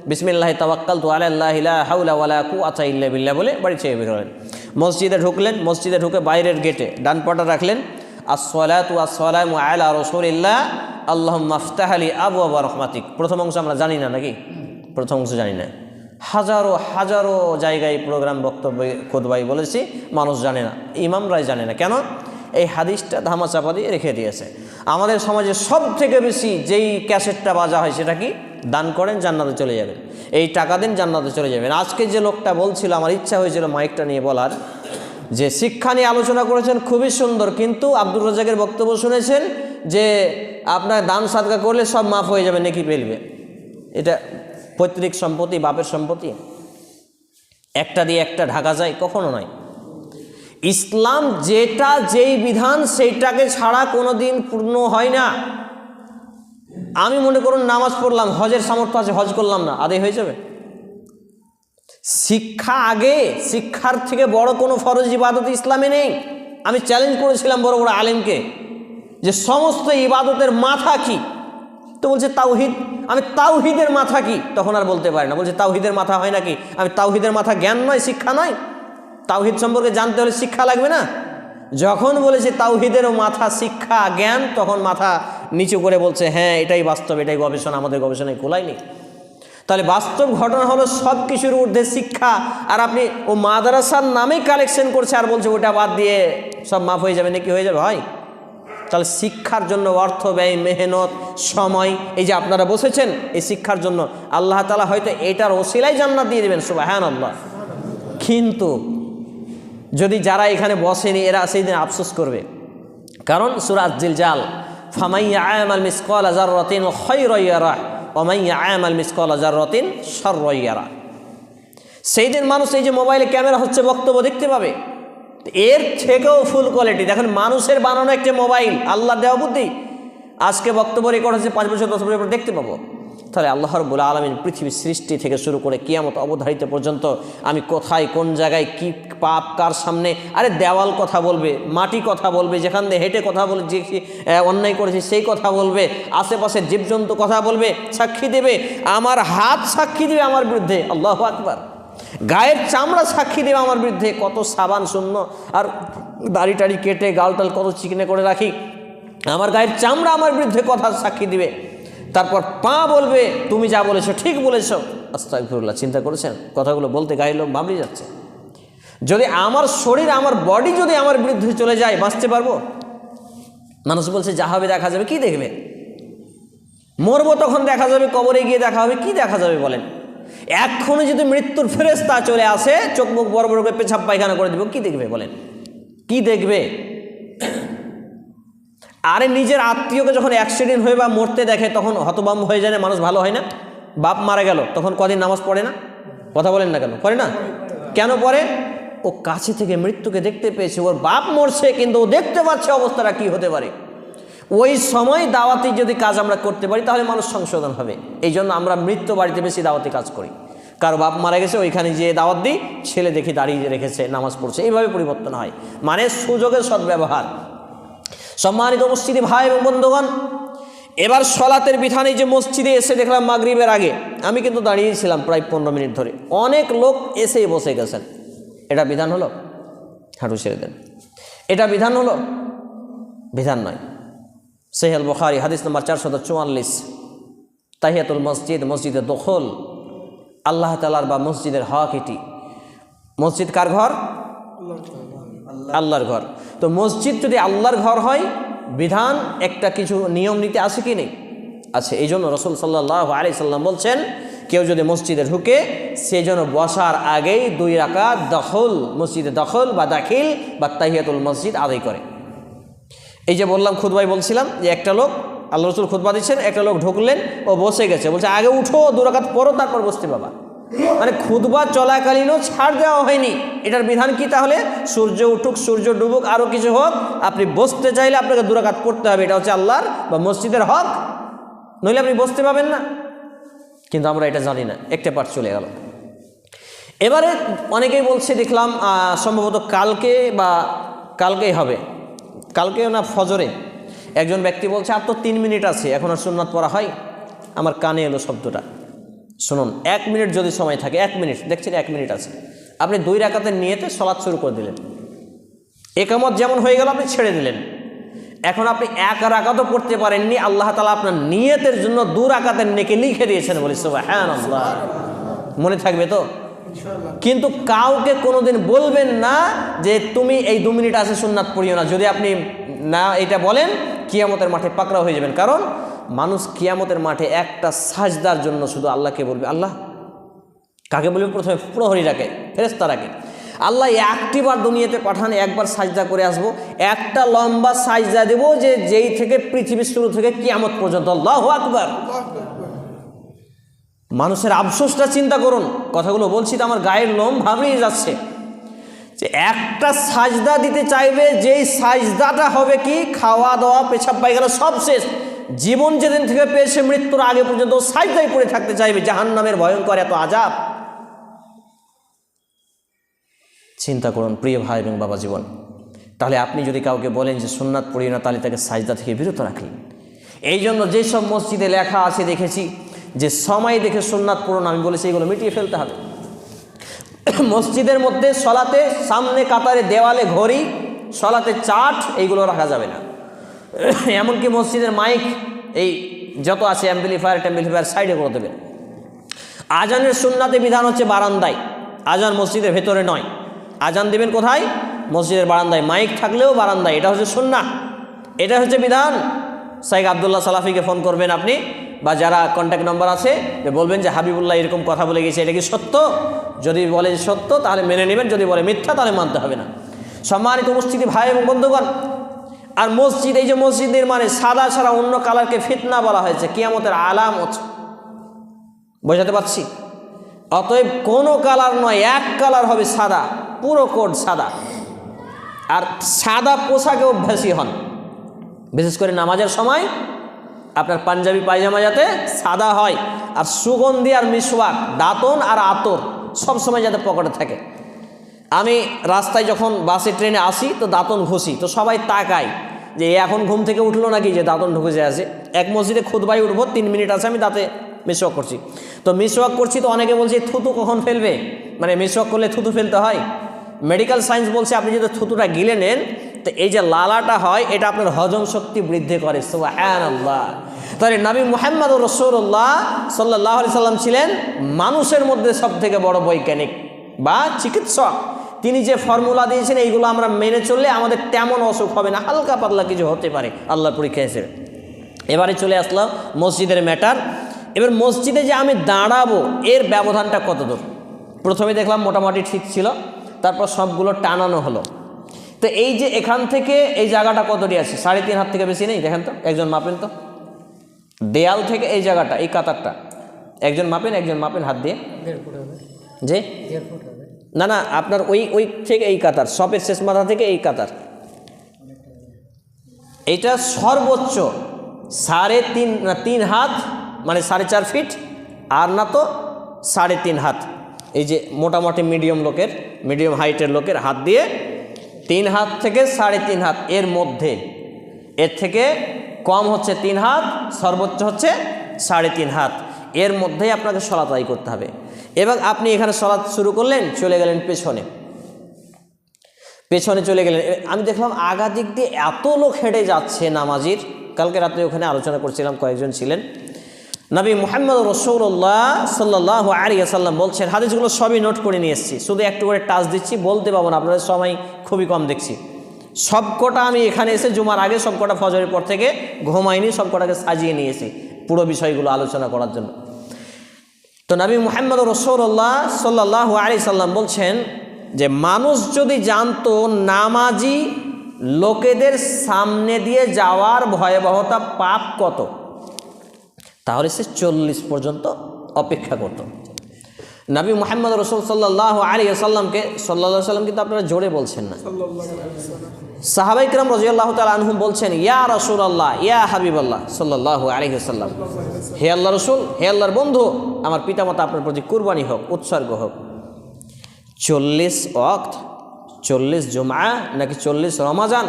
বিসমিল্লাহি তাওয়াক্কালতু আলাল্লাহি লা হাওলা ওয়ালা কুওয়াতা ইল্লা বিল্লাহ বলে বাড়ি থেকে বের হলেন। মসজিদে ঢুকলেন, মসজিদে ঢুকে বাইরের গেটে ডান পাটা রাখলেন, আসসালাতু ওয়াসসালামু আলা রাসূলিল্লাহ আল্লাহুম্মা আফতাহ লি আবওয়াবা রাহমাতিক। প্রথম অংশ আমরা জানি না নাকি? প্রথম অংশ জানি না। হাজারো হাজারো জায়গায় প্রোগ্রাম, বক্তব্য, খুতবায় বলেছি, মানুষ জানে না, ইমামরাই জানে না। কেন? এই হাদিসটা ধামাচাপা দিয়ে রেখে দিয়েছে। আমাদের সমাজে সব থেকে বেশি যেই ক্যাসেটটা বাজা হয় সেটা কি? দান করেন জান্নাতে চলে যাবেন, এই টাকা দিন জান্নাতে চলে যাবেন। আজকে যে লোকটা বলছিল, আমার ইচ্ছা হয়েছিল মাইকটা নিয়ে বলার, যে শিক্ষা নিয়ে আলোচনা করেছেন খুবই সুন্দর, কিন্তু আব্দুর রাজ্জাকের বক্তব্য শুনেছেন যে আপনার দান সাদকা করলে সব মাফ হয়ে যাবে, নেকি পেলবে। এটা পৈতৃক সম্পত্তি, বাপের সম্পত্তি, একটা দিয়ে একটা ঢাকা যায়? কখনো নয়। ইসলাম যেটা, যেই বিধান সেইটাকে ছাড়া কোনো দিন পূর্ণ হয় না। আমি মনে করুন নামাজ পড়লাম, হজের সামর্থ্য আছে, হজ করলাম না, আদায় হয়ে যাবে? শিক্ষা আগে, শিক্ষার থেকে বড় কোনো ফরজ ইবাদত ইসলামে নেই। আমি চ্যালেঞ্জ করেছিলাম বড় বড় আলেমকে যে সমস্ত ইবাদতের মাথা কি? তো বলছে তাওহীদ। আমি তাওহীদের মাথা কি? তখন আর বলতে পারি না। বলছে তাওহীদের মাথা হয় নাকি? আমি তাওহীদের মাথা জ্ঞান নয়, শিক্ষা নয়? তাওহীদ সম্পর্কে জানতে হলে শিক্ষা লাগবে না? যখন বলেছে তাওহীদের মাথা শিক্ষা জ্ঞান, তখন মাথা নিচু করে বলছে হ্যাঁ এটাই বাস্তব, এটাই গবেষণা, আমাদের গবেষণায় কোলায়নি। তাহলে বাস্তব ঘটনা হলো সব কিছুর ঊর্ধ্বে শিক্ষা, আর আপনি ও মাদ্রাসার নামেই কালেকশন করছে আর বলছে ওটা বাদ দিয়ে সব মাফ হয়ে যাবে, নাকি হয়ে যাবে? হয়? তাহলে শিক্ষার জন্য অর্থ ব্যয়, মেহনত, সময়, এই যে আপনারা বসেছেন এই শিক্ষার জন্য, আল্লাহ তাআলা হয়তো এটার ওসিলায় জান্নাত দিয়ে দেবেন, সুবহানাল্লাহ। কিন্তু যদি যারা এখানে বসেনি এরা সেই দিন আফসোস করবে। কারণ সূরা আজ-জিলজাল, ফামান ইয়া'মাল মিসকালা যাররাতিন খায়রান ইয়ারাহ ওয়া মান ইয়া'মাল মিসকালা যাররাতিন শাররান ইয়ারাহ। সেই দিন মানুষ এই যে মোবাইলে ক্যামেরা হচ্ছে, বক্তব্য দেখতে পাবে, এর থেকেও ফুল কোয়ালিটি। দেখেন মানুষের বানানো একটা মোবাইল, আল্লাহ দেওয়া বুদ্ধি, আজকে বক্তব্য রেকর্ড হচ্ছে, 5 বছর 10 বছর পর দেখতে পাবো। তাহলে আল্লাহ রাব্বুল আলামিন পৃথিবীর সৃষ্টি থেকে শুরু করে কিয়ামত অবধারিত পর্যন্ত আমি কোথায়, কোন জায়গায়, কি পাপ কার সামনে, আরে দেওয়াল কথা বলবে, মাটি কথা বলবে, যেখান দিয়ে হেঁটে কথা বলে যে অন্যায় করেছে সেই কথা বলবে, আশেপাশের জীবজন্তু কথা বলবে, সাক্ষী দেবে, আমার হাত সাক্ষী দেবে আমার বিরুদ্ধে, আল্লাহু আকবার, গায়ের চামড়া সাক্ষী দেবে আমার বিরুদ্ধে। কত সাবান শূন্য আর দাড়ি টাড়ি কেটে গালটাল কত চিকনে করে রাখি, আমার গায়ের চামড়া আমার বিরুদ্ধে কথা সাক্ষী দিবে। তারপর পা বলবে তুমি যা বলেছো ঠিক বলেছো। আস্তাগফিরুল্লাহ। চিন্তা করেছেন কথাগুলো বলতে গায়ে লোক ভাবলি যাচ্ছে। যদি আমার শরীর, আমার বডি যদি আমার বিরুদ্ধে চলে যায়, বাঁচতে পারবো? মানুষ বলছে যা হবে দেখা যাবে। কি দেখবে? মরবো তখন দেখা যাবে, কবরে গিয়ে দেখা হবে, কি দেখা যাবে বলেন? এখনো যদি মৃত্যুর ফেরেশতা চলে আসে, চোখ মুখ বড় বড় করে পেছাব পায়খানা করে দিব, কি দেখবে বলেন? কি দেখবে? আরে নিজের আত্মীয়কে যখন অ্যাক্সিডেন্ট হয়ে বা মরতে দেখে তখন হতভম্ব হয়ে যায় না? মানুষ ভালো হয় না? বাপ মারা গেল তখন কদিন নামাজ পড়ে না? কথা বলেন না কেন? করে না? কেন পড়ে? ও কাছে থেকে মৃত্যুকে দেখতে পেয়েছে, ওর বাপ মরছে কিন্তু ও দেখতে পাচ্ছে অবস্থাটা কি হতে পারে। ওই সময় দাওয়াতি যদি কাজ আমরা করতে পারি তাহলে মানুষ সংশোধন হবে। এই জন্য আমরা মৃত্যু বাড়িতে বেশি দাওয়াতি কাজ করি। কারো বাপ মারা গেছে, ওইখানে যেয়ে দাওয়াত দিই, ছেলে দেখি দাঁড়িয়ে রেখেছে, নামাজ পড়ছে, এইভাবে পরিবর্তন হয়। মানে সুযোগের সদ্ব্যবহার। সম্মানিত মসজিদে ভাই এবং বন্ধুগণ, এবার সলাতের বিধানে যে মসজিদে এসে দেখলাম মাগরিবের আগে, আমি কিন্তু দাঁড়িয়েছিলাম প্রায় 15 মিনিট ধরে, অনেক লোক এসেই বসে গেছেন। এটা বিধান হলো? হাঁটু ছেড়ে দেন। এটা বিধান হলো? বিধান নয়। সহিহ আল বুখারী হাদিস নম্বর 444, তাহিয়াতুল মসজিদ, মসজিদে দখল আল্লাহ তাআলার বা মসজিদের হক। এটি মসজিদ কার ঘর? আল্লাহর ঘর। তো মসজিদ যদি আল্লাহর ঘর হয়, বিধান একটা কিছু নিয়ম নীতি আছে কি নেই? আছে। এই জন্য রাসূল সাল্লাল্লাহু আলাইহি সাল্লাম বলছেন, কেউ যদি মসজিদে ঢুকে সে যেন বসার আগেই 2 রাকাত দখল, মসজিদে দখল বা দাখিল বা তাহিয়াতুল মসজিদ আদায় করে। এই যে বললাম, খুতবায় বলছিলাম যে একটা লোক, আল্লাহ রাসূল খুতবা দিচ্ছেন, একটা লোক ঢুকলেন, ও বসে গেছে, বলছে আগে উঠো, 2 রাকাত পড়ো, তারপর বসতে বাবা। মানে খুতবা চলাকালীনও ছাড় দেওয়া হয়নি। এটার বিধান কি তাহলে? সূর্য উঠুক, সূর্য ডুবুক, আরও কিছু হোক, আপনি বসতে চাইলে আপনাকে 2 রাকাত পড়তে হবে। এটা হচ্ছে আল্লাহর বা মসজিদের হক, নইলে আপনি বসতে পাবেন না। কিন্তু আমরা এটা জানি না, একটা পাঠ চলে গেল। এবারে অনেকেই বলছে, দেখলাম সম্ভবত কালকেই হবে, কালকেও না ফজরে, একজন ব্যক্তি বলছে আর তো 3 মিনিট আছে, এখন আর সুন্নাত পড়া হয়। আমার কানে এলো শব্দটা, শুনুন, 1 মিনিট যদি সময় থাকে, 1 মিনিট, দেখছেন 1 মিনিট আছে, আপনি 2 রাকাতের নিয়তে সলাৎ শুরু করে দিলেন, একামত যেমন হয়ে গেল, আপনি ছেড়ে দিলেন। এখন আপনি 1 রাকাতও পড়তে পারেননি, আল্লাহ তাআলা আপনার নিয়তের জন্য 2 রাকাতের নেকি লিখে দিয়েছেন, বলি সুবহানাল্লাহ। মনে থাকবে তো? কিন্তু কাউকে কোনোদিন বলবেন না যে তুমি এই 2 মিনিট আছে সুন্নাত পড়িও না। যদি আপনি না এটা বলেন, কিয়ামতের মাঠে পাকড়াও হয়ে যাবেন। কারণ মানুষ কিয়ামতের মাঠে একটা সাজদার জন্য শুধু আল্লাহকে বলবে। আল্লাহ কাকে বলবে? প্রথমে প্রহরীরাকে, ফেরেশতারাকে। আল্লাহ একটিবার দুনিয়াতে পাঠান, একবার সাজদা করে আসবো, একটা লম্বা সাজদা দেব যে যেই থেকে পৃথিবীর শুরু থেকে কিয়ামত পর্যন্ত। আল্লাহু আকবার। মানুষের আফসোসটা চিন্তা করুন, কথাগুলো বলছি তো আমার গায়ের লোম ভাবড়িয়ে যাচ্ছে, যে একটা সাজদা দিতে চাইবে, যেই সাজদাটা হবে কি খাওয়া দাওয়া পেছাব পায়খানা সব শেষ, জীবন যেদিন থেকে পেয়েছে মৃত্যুর আগে পর্যন্ত সাজদায় পড়ে থাকতে চাইবে। জাহান্নামের ভয়ঙ্কর এত আযাব। চিন্তা করুন প্রিয় ভাই এবং বাবা জীবন। তাহলে আপনি যদি কাউকে বলেন যে সুন্নাত পড়িও না, তাহলে তাকে সাজদা থেকে বিরত রাখলেন। এই জন্য যেসব মসজিদে লেখা আছে দেখেছি যে সময় দেখে সুন্নাত পড়ুন, আমি বলেছি এগুলো মিটিয়ে ফেলতে হবে। মসজিদের মধ্যে সলাতে সামনে কাতারে দেওয়ালে ঘড়ি, সলাতে চাট, এইগুলো রাখা যাবে না। এমনকি মসজিদের মাইক, এই যত আছে অ্যাম্পলিফায়ার সাইডে করে দেবেন। আজানের সুন্নাতে বিধান হচ্ছে বারান্দায়, আজান মসজিদের ভেতরে নয়। আজান দেবেন কোথায়? মসজিদের বারান্দায়, মাইক থাকলেও বারান্দায়। এটা হচ্ছে সুন্নাহ, এটা হচ্ছে বিধান। শাইখ আব্দুল্লাহ সালাফিকে ফোন করবেন আপনি, বা যারা কন্ট্যাক্ট নাম্বার আছে বলবেন যে হাবিবুল্লাহ এরকম কথা বলে গেছে, এটা কি সত্য? যদি বলে সত্য তাহলে মেনে নেবেন, যদি বলে মিথ্যা তাহলে মানতে হবে না। সম্মানিত মসজিদে ভাই এবং বন্ধুগণ, আর মসজিদ, এই যে মসজিদ নির্মাণে সাদা ছাড়া অন্য কালারকে ফিতনা বলা হয়েছে, কিয়ামতের আলামত। বোঝাতে পারছি? অতএব কোনো কালার নয়, এক কালার হবে সাদা, পুরো কোট সাদা। আর সাদা পোশাকে অভ্যাসী হন, বিশেষ করে নামাজের সময় আপনার পাঞ্জাবি পায়জামা যাতে সাদা হয়, আর সুগন্ধি আর মিসওয়াক, দাঁতন আর আতর সব সময় যাতে পকেটে থাকে। আমি রাস্তায় যখন বাসে ট্রেনে আসি তো দাঁতন ঘষি, তো সবাই তাকায় যে এখন ঘুম থেকে উঠলো নাকি যে দাঁতন ঢুকে আছে। এক মসজিদে খুতবায় উঠবো, 3 মিনিট আছে, আমি দাঁতে মিসওয়াক করছি। তো মিসওয়াক করছি, তো অনেকে বলছে থুতু কখন ফেলবে, মানে মিসওয়াক করলে থুতু ফেলতে হয়। মেডিকেল সায়েন্স বলছে আপনি যদি থুতুটা গিলে নেন তো এই যে লালাটা হয় এটা আপনার হজম শক্তি বৃদ্ধি করে। সুবহানাল্লাহ। তাহলে নবী মুহাম্মদ রাসূলুল্লাহ সাল্লাল্লাহু আলাইহি সাল্লাম ছিলেন মানুষের মধ্যে সবথেকে বড় বৈজ্ঞানিক বা চিকিৎসক। তিনি যে ফর্মুলা দিয়েছেন এইগুলো আমরা মেনে চললে আমাদের তেমন অসুখ হবে না, হালকা পাতলা কিছু হতে পারে আল্লাহর পরীক্ষা হিসেবে। এবারে চলে আসলাম মসজিদের ম্যাটার। এবার মসজিদে যে আমি দাঁড়াবো এর ব্যবধানটা কত দূর? প্রথমে দেখলাম মোটামুটি ঠিক ছিল, তারপর সবগুলো টানানো হলো। তো এই যে এখান থেকে এই জায়গাটা কতটি আছে? 3.5 হাত থেকে বেশি নেই, দেখেন তো, একজন মাপেন তো। দেয়াল থেকে এই জায়গাটা, এই কাতারটা একজন মাপেন, একজন মাপেন হাত দিয়ে। যে না না, আপনার ওই থেকে এই কাতার, সপের শেষ মাথা থেকে এই কাতার, এইটা সর্বোচ্চ 3.5 হাত, মানে 4.5 ফিট, আর না তো 3.5 হাত। এই যে মোটামুটি মিডিয়াম হাইটের লোকের হাত দিয়ে 3 হাত থেকে 3.5 হাত এর মধ্যে, এর থেকে কম হচ্ছে 3 হাত, সর্বোচ্চ হচ্ছে 3.5 হাত, এর মধ্যেই আপনাকে সলাত আদায় করতে হবে। এবং আপনি এখানে সলাত শুরু করলেন, চলে গেলেন পেছনে চলে গেলেন। আমি দেখলাম আগা দিক দিয়ে এত লোক হেঁটে যাচ্ছে নামাজির, কালকে রাত্রে ওখানে আলোচনা করছিলাম, কয়েকজন ছিলেন। নবী মুহাম্মদ রাসূলুল্লাহ সাল্লাল্লাহু আলাইহি ওয়াসাল্লাম বলছেন, হাদিসগুলো সবই নোট করে নিয়ে এসেছি, শুধু একটু করে টাচ দিচ্ছি, বলতে পারবো না, আপনাদের সময় খুবই কম দেখছি। সবকটা আমি এখানে এসে জুমার আগে সবকটা ফজরের পর থেকে ঘুমাইনি, সবকটাকে সাজিয়ে নিয়েছি পুরো বিষয়গুলো আলোচনা করার জন্য। তো নবী মুহাম্মদ রাসূলুল্লাহ সাল্লাল্লাহু আলাইহি সাল্লাম বলছেন যে মানুষ যদি জানতো নামাজি লোকেদের সামনে দিয়ে যাওয়ার ভয়াবহতা পাপ কত, তাহলে সে 40 পর্যন্ত অপেক্ষা করত। নবী মুহাম্মদ রাসূল সাল্লাল্লাহু আলাইহি ওয়াসাল্লামকে, সাল্লাল্লাহু আলাইহি ওয়াসাল্লাম কিন্তু আপনারা জোরে বলছেন না, সাহাবায়ে কিরাম রাদিয়াল্লাহু তাআলা আনহুম বলছেন, ইয়া রাসূলুল্লাহ, ইয়া হাবিবাল্লাহ সাল্লাল্লাহু আলাইহি ওয়াসাল্লাম, হে আল্লাহর রাসূল, হে আল্লাহর বন্ধু, আমার পিতামাতা আপনার প্রতি কুরবানি হোক, উৎসর্গ হোক। 40 ওয়াক্ত, 40 জুমআ নাকি 40 রমাজান?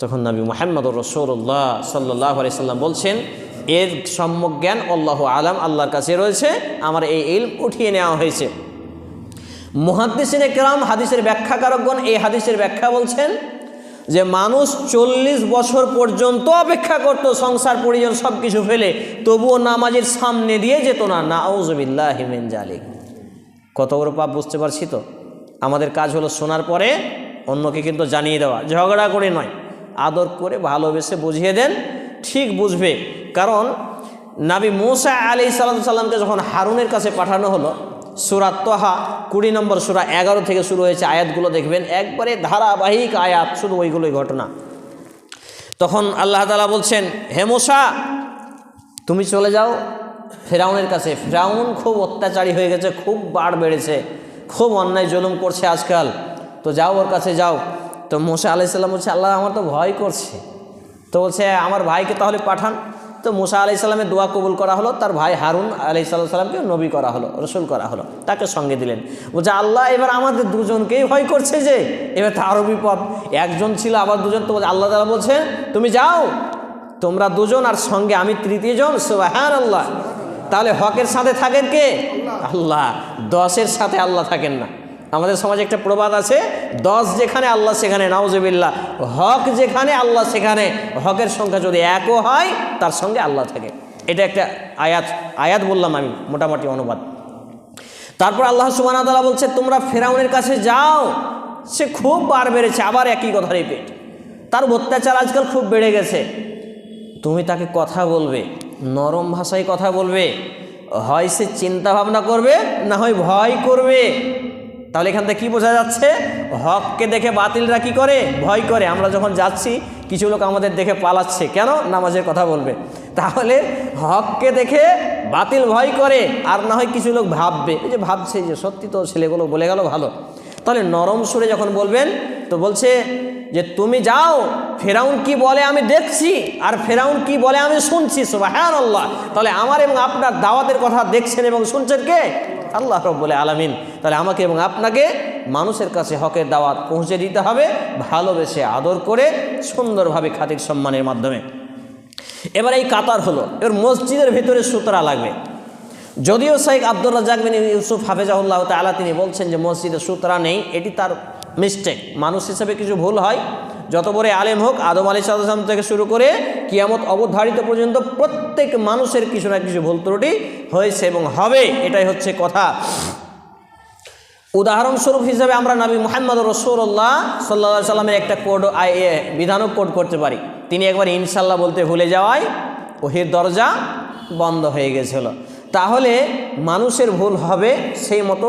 তখন নবী মুহাম্মদ রাসূলুল্লাহ সাল্লাল্লাহু আলাইহি ওয়াসাল্লাম বলছেন, এর সম্যক জ্ঞান আল্লাহু আলাম, আল্লাহর কাছে রয়েছে, আমার এই ইলম উঠিয়ে নেওয়া হয়েছে। মুহাদ্দিসিনে কেরাম, হাদিসের ব্যাখ্যাকারকগণ এই হাদিসের ব্যাখ্যা বলছেন যে মানুষ 40 বছর পর্যন্ত অপেক্ষা করত, সংসার পরিজন সব কিছু ফেলে, তবুও নামাজের সামনে দিয়ে যেত না। নাউযুবিল্লাহি মিন জালিক। কত বড় পাপ বুঝতে পারছি তো। আমাদের কাজ হলো শোনার পরে অন্যকে কিন্তু জানিয়ে দেওয়া, ঝগড়া করে নয়, আদর করে ভালোবেসে বুঝিয়ে দেন, ঠিক বুঝবে। কারণ নবী মূসা আলাইহিস সালামকে যখন হারুনের কাছে পাঠানো হলো, সূরা তাহা 20 নম্বর সূরা 11 থেকে শুরু হয়েছে, আয়াতগুলো দেখবেন একবারে ধারাবাহিক আয়াত, শুধু ওইগুলোই ঘটনা। তখন আল্লাহ তাআলা বলছেন, হে মূসা তুমি চলে যাও ফেরাউনের কাছে, ফেরাউন খুব অত্যাচারী হয়ে গেছে, খুব বাড় বেড়েছে, খুব অন্যায় জুলুম করছে আজকাল, তো যাও ওর কাছে যাও। তো মূসা আলাইহিস সালাম বলছে, আল্লাহ আমার তো ভয় করছে। তো বলছে আমার ভাইকে তাহলে পাঠান। তো মূসা আলাইহিস সালামের দোয়া কবুল করা হলো, তার ভাই হারুন আলাইহিস সালামকে নবী করা হলো, রসুল করা হলো, তাকে সঙ্গে দিলেন। বলছে আল্লাহ এবার আমাদের দুজনকেই ভয় করছে, যে এবার তো আরও বিপদ, একজন ছিল আবার দুজন। তো আল্লাহ তাআলা বলছে তুমি যাও, তোমরা দুজন আর সঙ্গে আমি তৃতীয় জন। সুবহানাল্লাহ। তাহলে হকের সাথে থাকেন কে? আল্লাহ। 10-এর সাথে আল্লাহ থাকেন না। আমাদের সমাজে একটা প্রবাদ আছে, 10 যেখানে আল্লাহ সেখানে, নাউজুবিল্লাহ। হক যেখানে আল্লাহ সেখানে। হকের সংখ্যা যদি একও হয় তার সঙ্গে আল্লাহ থাকে। এটা একটা আয়াত বললাম আমি, মোটামুটি অনুবাদ। তারপর আল্লাহ সুবহানাহু ওয়া তাআলা বলছে তোমরা ফেরাউনের কাছে যাও, সে খুব বার বেড়েছে, আবার একই কথা রিপিট, তার অত্যাচার আজকাল খুব বেড়ে গেছে। তুমি তাকে কথা বলবে, নরম ভাষায় কথা বলবে, হয় সে চিন্তা ভাবনা করবে, না হয় ভয় করবে। তাহলে এখান থেকে কী বোঝা যাচ্ছে? হককে দেখে বাতিলরা কী করে? ভয় করে। আমরা যখন যাচ্ছি কিছু লোক আমাদের দেখে পালাচ্ছে, কেন? নামাজের কথা বলবে। তাহলে হককে দেখে বাতিল ভয় করে, আর না হয় কিছু লোক ভাববে, এই যে ভাবছে যে সত্যি তো ছেলেগুলো বলে গেল ভালো। তাহলে নরম সুরে যখন বলবেন, তো বলছে যে তুমি যাও, ফেরাউন কি বলে আমি দেখছি, আর ফেরাউন কি বলে আমি শুনছি। সুবহানাল্লাহ। তাহলে আমার এবং আপনার দাওয়াতের কথা দেখছেন এবং শুনছেন কে? আল্লাহ রাব্বুল আলামিন। তাহলে আমাকে এবং আপনাকে মানুষের কাছে হকের দাওয়াত পৌঁছে দিতে হবে, ভালোবেসে আদর করে সুন্দরভাবে খাতির সম্মানের মাধ্যমে। এবার এই কাতার হলো, এবার মসজিদের ভিতরে সুতরা লাগবে। যদিও শেখ আব্দুর রাজ্জাক বিন ইউসুফ হাফেজাহুল্লাহ তাআলা তিনি বলছেন যে মসজিদে সুতরা নেই, এটি তার মিস্টেক। মানুষ হিসেবে কিছু ভুল হয়, যত বড় আলেম হোক, আদম আলাইহিস সালাম থেকে শুরু করে কিয়ামত অবধারিত পর্যন্ত প্রত্যেক মানুষের কিছু না কিছু ভুল ত্রুটি হয়েছে এবং হবে, এটাই হচ্ছে কথা। উদাহরণস্বরূপ হিসেবে আমরা নবী মুহাম্মদ রাসূলুল্লাহ সাল্লাল্লাহু আলাইহি সাল্লামের একটা বিধানও কোড করতে পারি। তিনি একবার ইনশাল্লাহ বলতে ভুলে যাওয়ায় ওহির দরজা বন্ধ হয়ে গেছিল। তাহলে মানুষের ভুল হবে, সেই মতো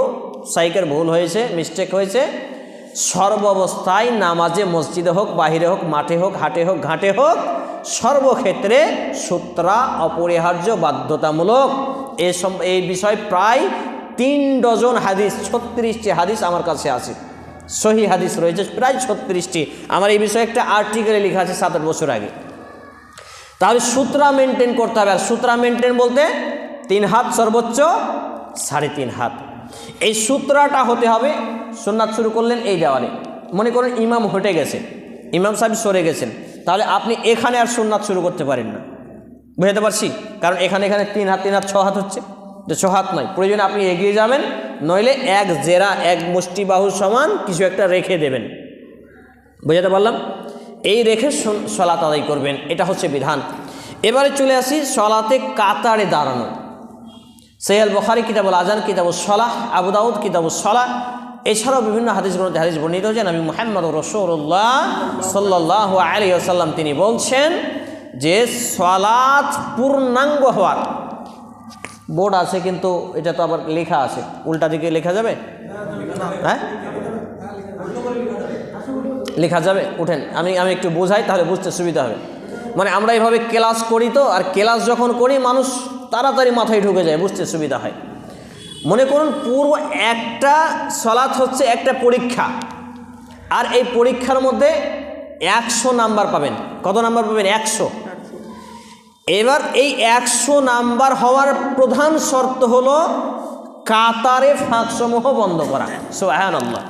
সাইকের ভুল হয়েছে, মিস্টেক হয়েছে। সর্বাবস্থায় নামাজে, মসজিদে হোক, বাহিরে হোক, মাঠে হোক, হাটে হোক, ঘাটে হোক, সর্বক্ষেত্রে সুতরা অপরিহার্য, বাধ্যতামূলক। এই বিষয় প্রায় 3 ডজন হাদিস, 36টি হাদিস আমার কাছে আছে, সহি হাদিস রয়েছে প্রায় 36টি। আমার এই বিষয়ে একটা আর্টিকেলে লেখা আছে 7-8 বছর আগে। তাহলে সূত্রা মেনটেন করতে হবে। আর সূত্রা মেনটেন বলতে 3 হাত সর্বোচ্চ 3.5 হাত। এই সূত্রাটা হতে হবে। সুন্নাত শুরু করলেন এই দেওয়ালে, মনে করেন ইমাম হেঁটে গেছে, ইমাম সাহেব সরে গেছেন, তাহলে আপনি এখানে আর সুন্নাত শুরু করতে পারেন না, বুঝতে পারছি? কারণ এখানে 3 হাত 3 হাত 6 হাত হচ্ছে, তো 6 হাত নয়, প্রয়োজনে আপনি এগিয়ে যাবেন, নইলে এক জেরা, এক মুষ্টি বাহু সমান কিছু একটা রেখে দেবেন, বুঝাতে পারলাম? এই রেখে সলাত আদায় করবেন, এটা হচ্ছে বিধান। এবারে চলে আসি সলাতে কাতারে দাঁড়ানো। সহিহ আল বুখারী কিতাবুল আযান, কিতাবুস সালাহ, আবু দাউদ কিতাবুস সালাহ, এছাড়াও বিভিন্ন হাদিস গ্রন্থে হাদিস বর্ণিত হয়েছে। নবী মুহাম্মদ রাসূলুল্লাহ সাল্লাল্লাহু আলাইহি ওয়াসাল্লাম তিনি বলছেন যে সালাত পূর্ণাঙ্গ হওয়ার, বোর্ড আছে কিন্তু এটা তো আবার লেখা আছে, উল্টা দিকে লেখা যাবে? হ্যাঁ, লেখা যাবে। উঠেন, আমি একটু বোঝাই, তাহলে বুঝতে সুবিধা হবে। মানে আমরা এইভাবে ক্লাস করি তো, আর ক্লাস যখন করি মানুষ তাড়াতাড়ি মাথায় ঢুকে যায়, বুঝতে সুবিধা হয়। মনে করুন পুরো একটা সালাত হচ্ছে একটা পরীক্ষা, আর এই পরীক্ষার মধ্যে 100 নাম্বার পাবেন। কত নাম্বার পাবেন? 100। এবার এই 100 নাম্বার হওয়ার প্রধান শর্ত হলো কাতারে ফাঁকসমূহ বন্ধ করা। সুবহানাল্লাহ।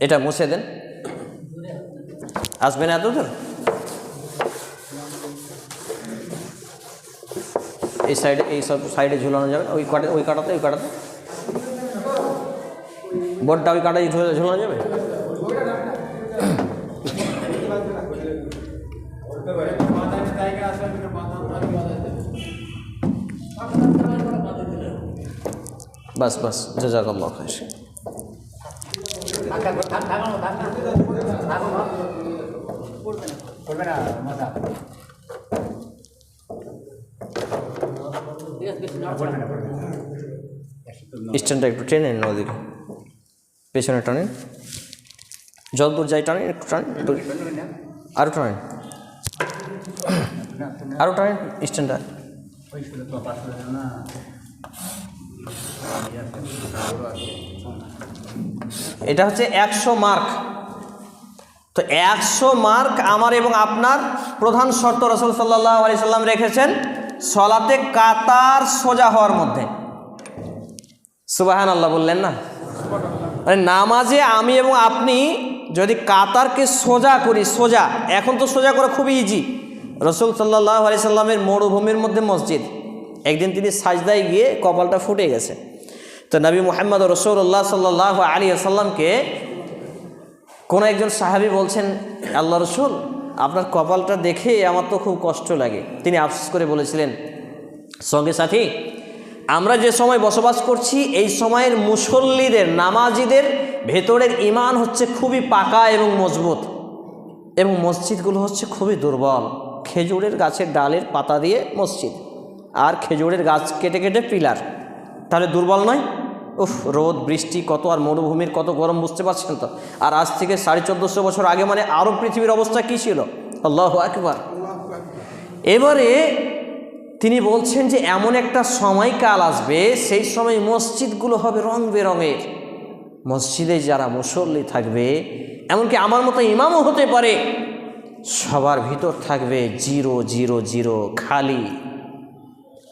এটা মুছে দেন, আসবে না এত দূর। এই সাইডে, এই সব সাইডে ঝুলানো যাবে, ওই কাটাতে বোর্ডটা ওই কাটাই ঝুলানো যাবে। বাস বাস, জাযাকাল্লাহু খাইর। স্ট্যান্ডটা একটু টেনে নেন, ওদিকে পেছনে টানেন, যতদূর যাই টানেন, একটু টানেন, আরও টানেন, আরও টানেন স্ট্যান্ডটা। এটা হচ্ছে 100 মার্ক। তো 100 মার্ক আমার এবং আপনার প্রধান শর্ত রাসূল সাল্লাল্লাহু আলাইহি সাল্লাম রেখেছেন সলাতে কাতার সোজা হওয়ার মধ্যে। সুবহানাল্লাহ বললেন না? মানে নামাজে আমি এবং আপনি যদি কাতারকে সোজা করি, সোজা, এখন তো সোজা করা খুবই ইজি। রাসূল সাল্লাল্লাহু আলাইহি সাল্লামের মরুভূমির মধ্যে মসজিদ, একদিন তিনি সাজদায় গিয়ে কপালটা ফুটে গেছে। তো নবী মুহাম্মদ রাসূলুল্লাহ সাল্লাল্লাহু আলাইহি সাল্লামকে কোনো একজন সাহাবী বলছেন, আল্লাহ রসুল আপনার কপালটা দেখে আমার তো খুব কষ্ট লাগে। তিনি আফসোস করে বলেছিলেন, সঙ্গে সাথী, আমরা যে সময় বসবাস করছি এই সময়ের মুসল্লিদের, নামাজিদের ভেতরের ঈমান হচ্ছে খুবই পাকা এবং মজবুত, এবং মসজিদগুলো হচ্ছে খুবই দুর্বল। খেজুরের গাছের ডালের পাতা দিয়ে মসজিদ, আর খেজুরের গাছ কেটে কেটে পিলার, তাহলে দুর্বল নয়? উফ, রোদ বৃষ্টি কত, আর মরুভূমির কত গরম, বুঝতে পারছেন তো? আর আজ থেকে 1450 বছর আগে মানে আরব পৃথিবীর অবস্থা কী ছিল? আল্লাহু আকবার। এবারে তিনি বলছেন যে এমন একটা সময়কাল আসবে, সেই সময় মসজিদগুলো হবে রং বেরঙের। মসজিদে যারা মুসল্লি থাকবে, এমনকি আমার মতো ইমামও হতে পারে, সবার ভিতর থাকবে 000, খালি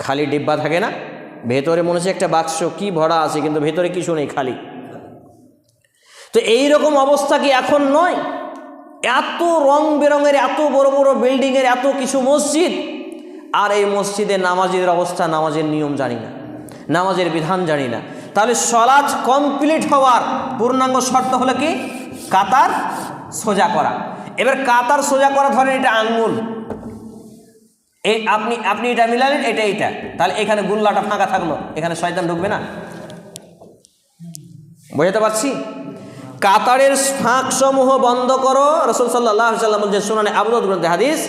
খালি ডিব্বা থাকে না, ভেতরে মনে হচ্ছে একটা বাক্স কি ভরা আছে, কিন্তু ভেতরে কিছু নেই, খালি। তো এই রকম অবস্থা কি এখন নয়? এত রং বেরঙের, এত বড় বড় বিল্ডিংয়ের এত কিছু মসজিদ, আর এই মসজিদে নামাজের অবস্থা, নামাজের নিয়ম জানি না, নামাজের বিধান জানি না। তাহলে সালাত কমপ্লিট হওয়ার পূর্ণাঙ্গ শর্ত হলো কি? কাতার সোজা করা। এবার কাতার সোজা করা, ধরেন এটা আঙ্গুল, এই আপনি এটা মিলালেন, এটা, তাহলে এখানে গুল্লাটা ফাঁকা থাকলো, এখানে শয়তান ঢুকবে না, বুঝতে পারছি? কাতারের ফাঁকসমূহ বন্ধ করো। রাসূল সাল্লাল্লাহু আলাইহি ওয়াসাল্লাম বলেছেন, সুনানে আবু দাউদ গ্রন্থে হাদিস,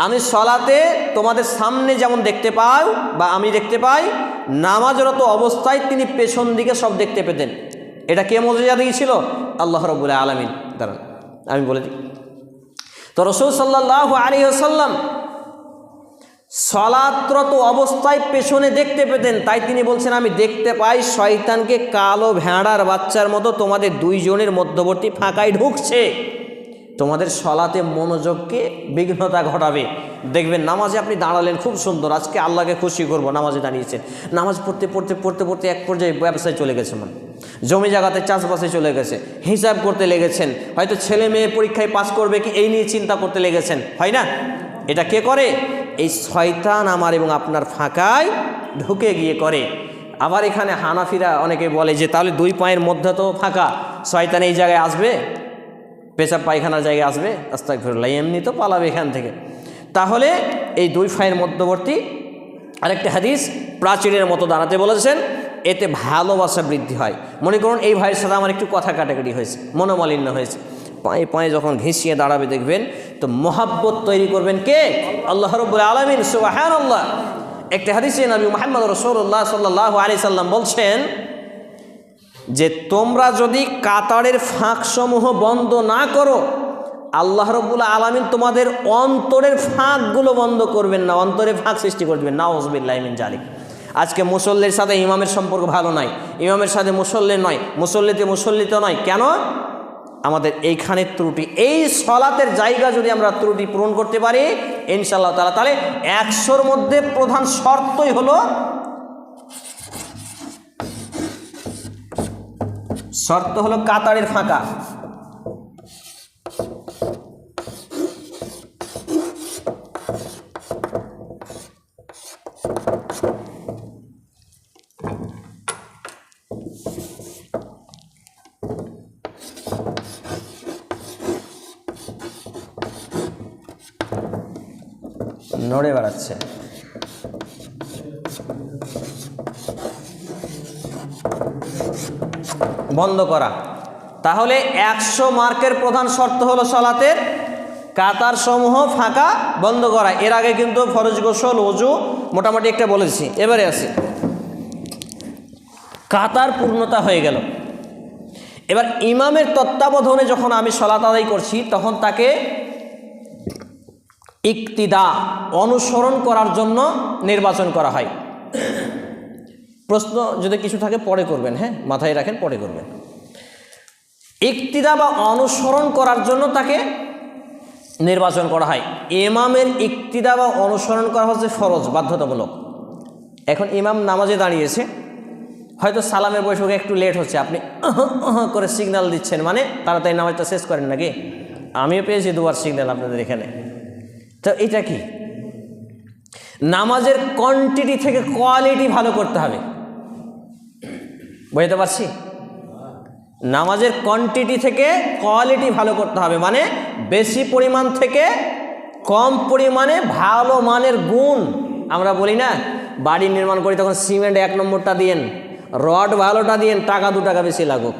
আমি সলাতে তোমাদের সামনে যেমন দেখতে পাই বা আমি দেখতে পাই, নামাজরত অবস্থায় তিনি পেছন দিকে সব দেখতে পেতেন। এটা কে মুজিজা দিয়েছিল? আল্লাহ রাব্বুল আলামিন। দাঁড়ান আমি বলে দিই। তো রাসূল সাল্লাল্লাহু আলাইহি ওয়াসাল্লাম সালাতরত অবস্থায় পেছনে দেখতে পেতেন, তাই তিনি বলছেন আমি দেখতে পাই শয়তানকে কালো ভেড়ার বাচ্চার মতো তোমাদের দুইজনের মধ্যবর্তী ফাঁকায় ঢুকছে, তোমাদের সলাতে মনোযোগকে বিঘ্নতা ঘটাবে। দেখবেন নামাজে আপনি দাঁড়ালেন খুব সুন্দর, আজকে আল্লাহকে খুশি করব, নামাজে দাঁড়িয়েছেন, নামাজ পড়তে পড়তে পড়তে পড়তে এক পর্যায়ে ব্যবসায় চলে গেছে, মানে জমি জায়গাতে চাষবাসে চলে গেছে, হিসাব করতে লেগেছেন, হয়তো ছেলে মেয়ে পরীক্ষায় পাস করবে কি এই নিয়ে চিন্তা করতে লেগেছেন, হয় না? এটা কে করে? এই শয়তান আমার এবং আপনার ফাঁকায় ঢুকে গিয়ে করে। আবার এখানে হানাফিরা অনেকে বলে যে তাহলে দুই পায়ের মধ্যে তো ফাঁকা, শয়তান এই জায়গায় আসবে, পেশাব পায়খানার জায়গায় আসবে, আস্তাগফিরুল্লাহ, এমনি তো পালাবে এখান থেকে। তাহলে এই দুই পায়ের মধ্যবর্তী আরেকটা হাদিস প্রাচীরের মতো দাঁড়াতে বলেছেন, এতে ভালোবাসা বৃদ্ধি হয়। মনে করুন এই ভাইয়ের সাথে আমার একটু কথা কাটাকাটি হয়েছে, মনোমালিন্য হয়েছে, পায়ে পায়ে যখন ঘেঁষিয়ে দাঁড়াবে দেখবেন তো মহাব্বত তৈরি করবেন কে? আল্লাহ রাব্বুল আলামিন, সুবহানাল্লাহ। একটা হাদিসে নবী মুহাম্মদ রাসূলুল্লাহ সাল্লাল্লাহু আলাইহি সাল্লাম বলছেন যে তোমরা যদি কাতারের ফাঁকসমূহ বন্ধ না করো, আল্লাহ রাব্বুল আলামিন তোমাদের অন্তরের ফাঁকগুলো বন্ধ করবেন না, অন্তরে ফাঁক সৃষ্টি করে দেবেন। নাউযুবিল্লাহি মিন জালিক। আজকে মুসল্লির সাথে ইমামের সম্পর্ক ভালো নয়, ইমামের সাথে মুসল্লির নয়, মুসল্লিতে মুসল্লিতে নয়, কেন? আমাদের এইখানে ত্রুটি। এই সলাতের জায়গা যদি আমরা ত্রুটি পূরণ করতে পারি ইনশাআল্লাহ তাআলা, তাহলে 100-র মধ্যে প্রধান শর্তই হলো কাতারের ফাঁকা। নড়ে বেড়াচ্ছে, বন্ধ করা। তাহলে 100 মার্কের প্রধান শর্ত হলো সালাতের কাতার সমূহ ফাঁকা বন্ধ করা। এর আগে কিন্তু ফরজ গোসল, ওযু মোটামুটি একটা বলেছি। এবারে আসি, কাতার পূর্ণতা হয়ে গেল। এবার ইমামের তত্ত্বাবধানে যখন আমি সালাত আদায় করছি তখন তাকে ইক্তিদা অনুসরণ করার জন্য নির্বাচন করা হয়। প্রশ্ন যদি কিছু থাকে পরে করবেন, হ্যাঁ, মাথায় রাখেন, পরে করবেন। ইক্তিদা বা অনুসরণ করার জন্য তাকে নির্বাচন করা হয়। ইমামের ইক্তিদা বা অনুসরণ করা হচ্ছে ফরজ, বাধ্যতামূলক। এখন ইমাম নামাজে দাঁড়িয়েছে, হয়তো সালামের বৈঠকে একটু লেট হচ্ছে, আপনি করে সিগন্যাল দিচ্ছেন, মানে তাড়াতাড়ি নামাজটা শেষ করেন নাকি? আমিও পেয়েছি দুবার সিগন্যাল আপনাদের এখানে। তো এটা কি? নামাজের কোয়ান্টিটি থেকে কোয়ালিটি ভালো করতে হবে, বুঝতে পারছি? নামাজের কোয়ান্টিটি থেকে কোয়ালিটি ভালো করতে হবে, মানে বেশি পরিমাণ থেকে কম পরিমাণে ভালো মানের গুণ। আমরা বলি না, বাড়ি নির্মাণ করি তখন সিমেন্ট 1 নম্বরটা দিয়েন, রড ভালোটা দিয়েন, টাকা 2 টাকা বেশি লাগুক।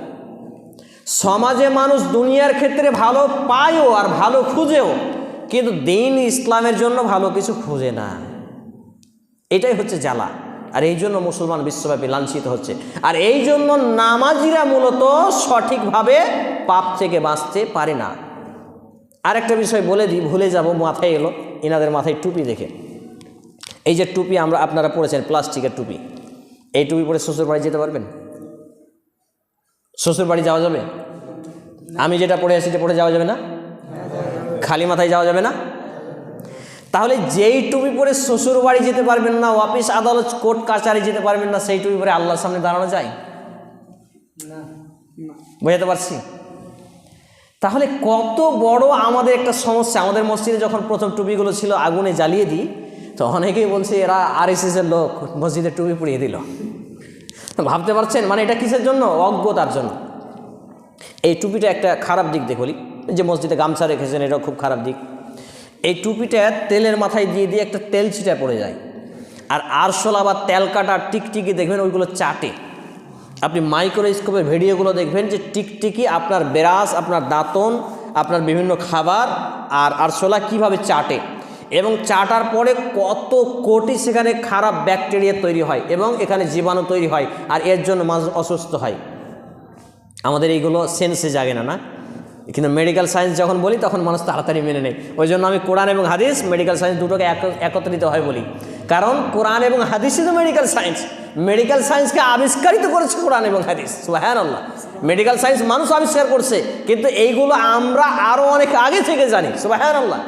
সমাজে মানুষ দুনিয়ার ক্ষেত্রে ভালো পায়ও আর ভালো খুঁজেও, কিন্তু দিন ইসলামের জন্য ভালো কিছু খুঁজে না। এটাই হচ্ছে জ্বালা। আর এই জন্য মুসলমান বিশ্বব্যাপী লাঞ্ছিত হচ্ছে। আর এই জন্য নামাজিরা মূলত সঠিকভাবে পাপ থেকে বাঁচতে পারে না। আরেকটা বিষয় বলে দিই, ভুলে যাব, মাথায় এলো, এনাদের মাথায় টুপি দেখে। এই যে টুপি আপনারা পরেছেন, প্লাস্টিকের টুপি, এই টুপি পরে শ্বশুর বাড়ি যেতে পারবেন? শ্বশুর বাড়ি যাওয়া যাবে? আমি যেটা পরে আছি সেটা পরে যাওয়া যাবে না? খালি মাথায় যাওয়া যাবে না? তাহলে যেই টুপি পরে শ্বশুর বাড়ি যেতে পারবেন না, অফিস আদালত কোর্ট কাছারি যেতে পারবেন না, সেই টুপি পরে আল্লাহর সামনে দাঁড়ানো যায়? বুঝতে পারছি? তাহলে কত বড় আমাদের একটা সমস্যা। আমাদের মসজিদে যখন প্রথম টুপিগুলো ছিল আগুনে জ্বালিয়ে দিই, তো অনেকেই বলছে এরা আরএসএসের লোক, মসজিদে টুপি পুড়িয়ে দিল। ভাবতে পারছেন? মানে এটা কিসের জন্য? অজ্ঞতার জন্য। এই টুপিটা একটা খারাপ দিক দেখি, যে মসজিদে গামছা রেখেছেন, এটাও খুব খারাপ দিক। এই টুপিটা তেলের মাথায় দিয়ে দিয়ে একটা তেল ছিটা পড়ে যায়। আর আরশোলা বা তেল কাটা টিকটিকি দেখবেন ওইগুলো চাটে। আপনি মাইক্রোস্কোপের ভিডিওগুলো দেখবেন যে টিকটিকি আপনার ব্রাশ, আপনার দাঁতন, আপনার বিভিন্ন খাবার আর আরশোলা কীভাবে চাটে, এবং চাটার পরে কত কোটি সেখানে খারাপ ব্যাকটেরিয়া তৈরি হয় এবং এখানে জীবাণু তৈরি হয়, আর এর জন্য মানুষ অসুস্থ হয়। আমাদের এইগুলো সেন্সে জাগে না, না? কিন্তু মেডিকেল সায়েন্স যখন বলি তখন মানুষ তাড়াতাড়ি মেনে নেয়। ওই জন্য আমি কোরআন এবং হাদিস, মেডিকেল সায়েন্স দুটোকে একত্রিত হয় বলি, কারণ কোরআন এবং হাদিসই তো মেডিকেল সায়েন্স। মেডিকেল সায়েন্সকে আবিষ্কারিত করেছে কোরআন এবং হাদিস, সুবহানাল্লাহ। মেডিকেল সায়েন্স মানুষ আবিষ্কার করছে, কিন্তু এইগুলো আমরা আরও অনেক আগে থেকে জানি, সুবহানাল্লাহ।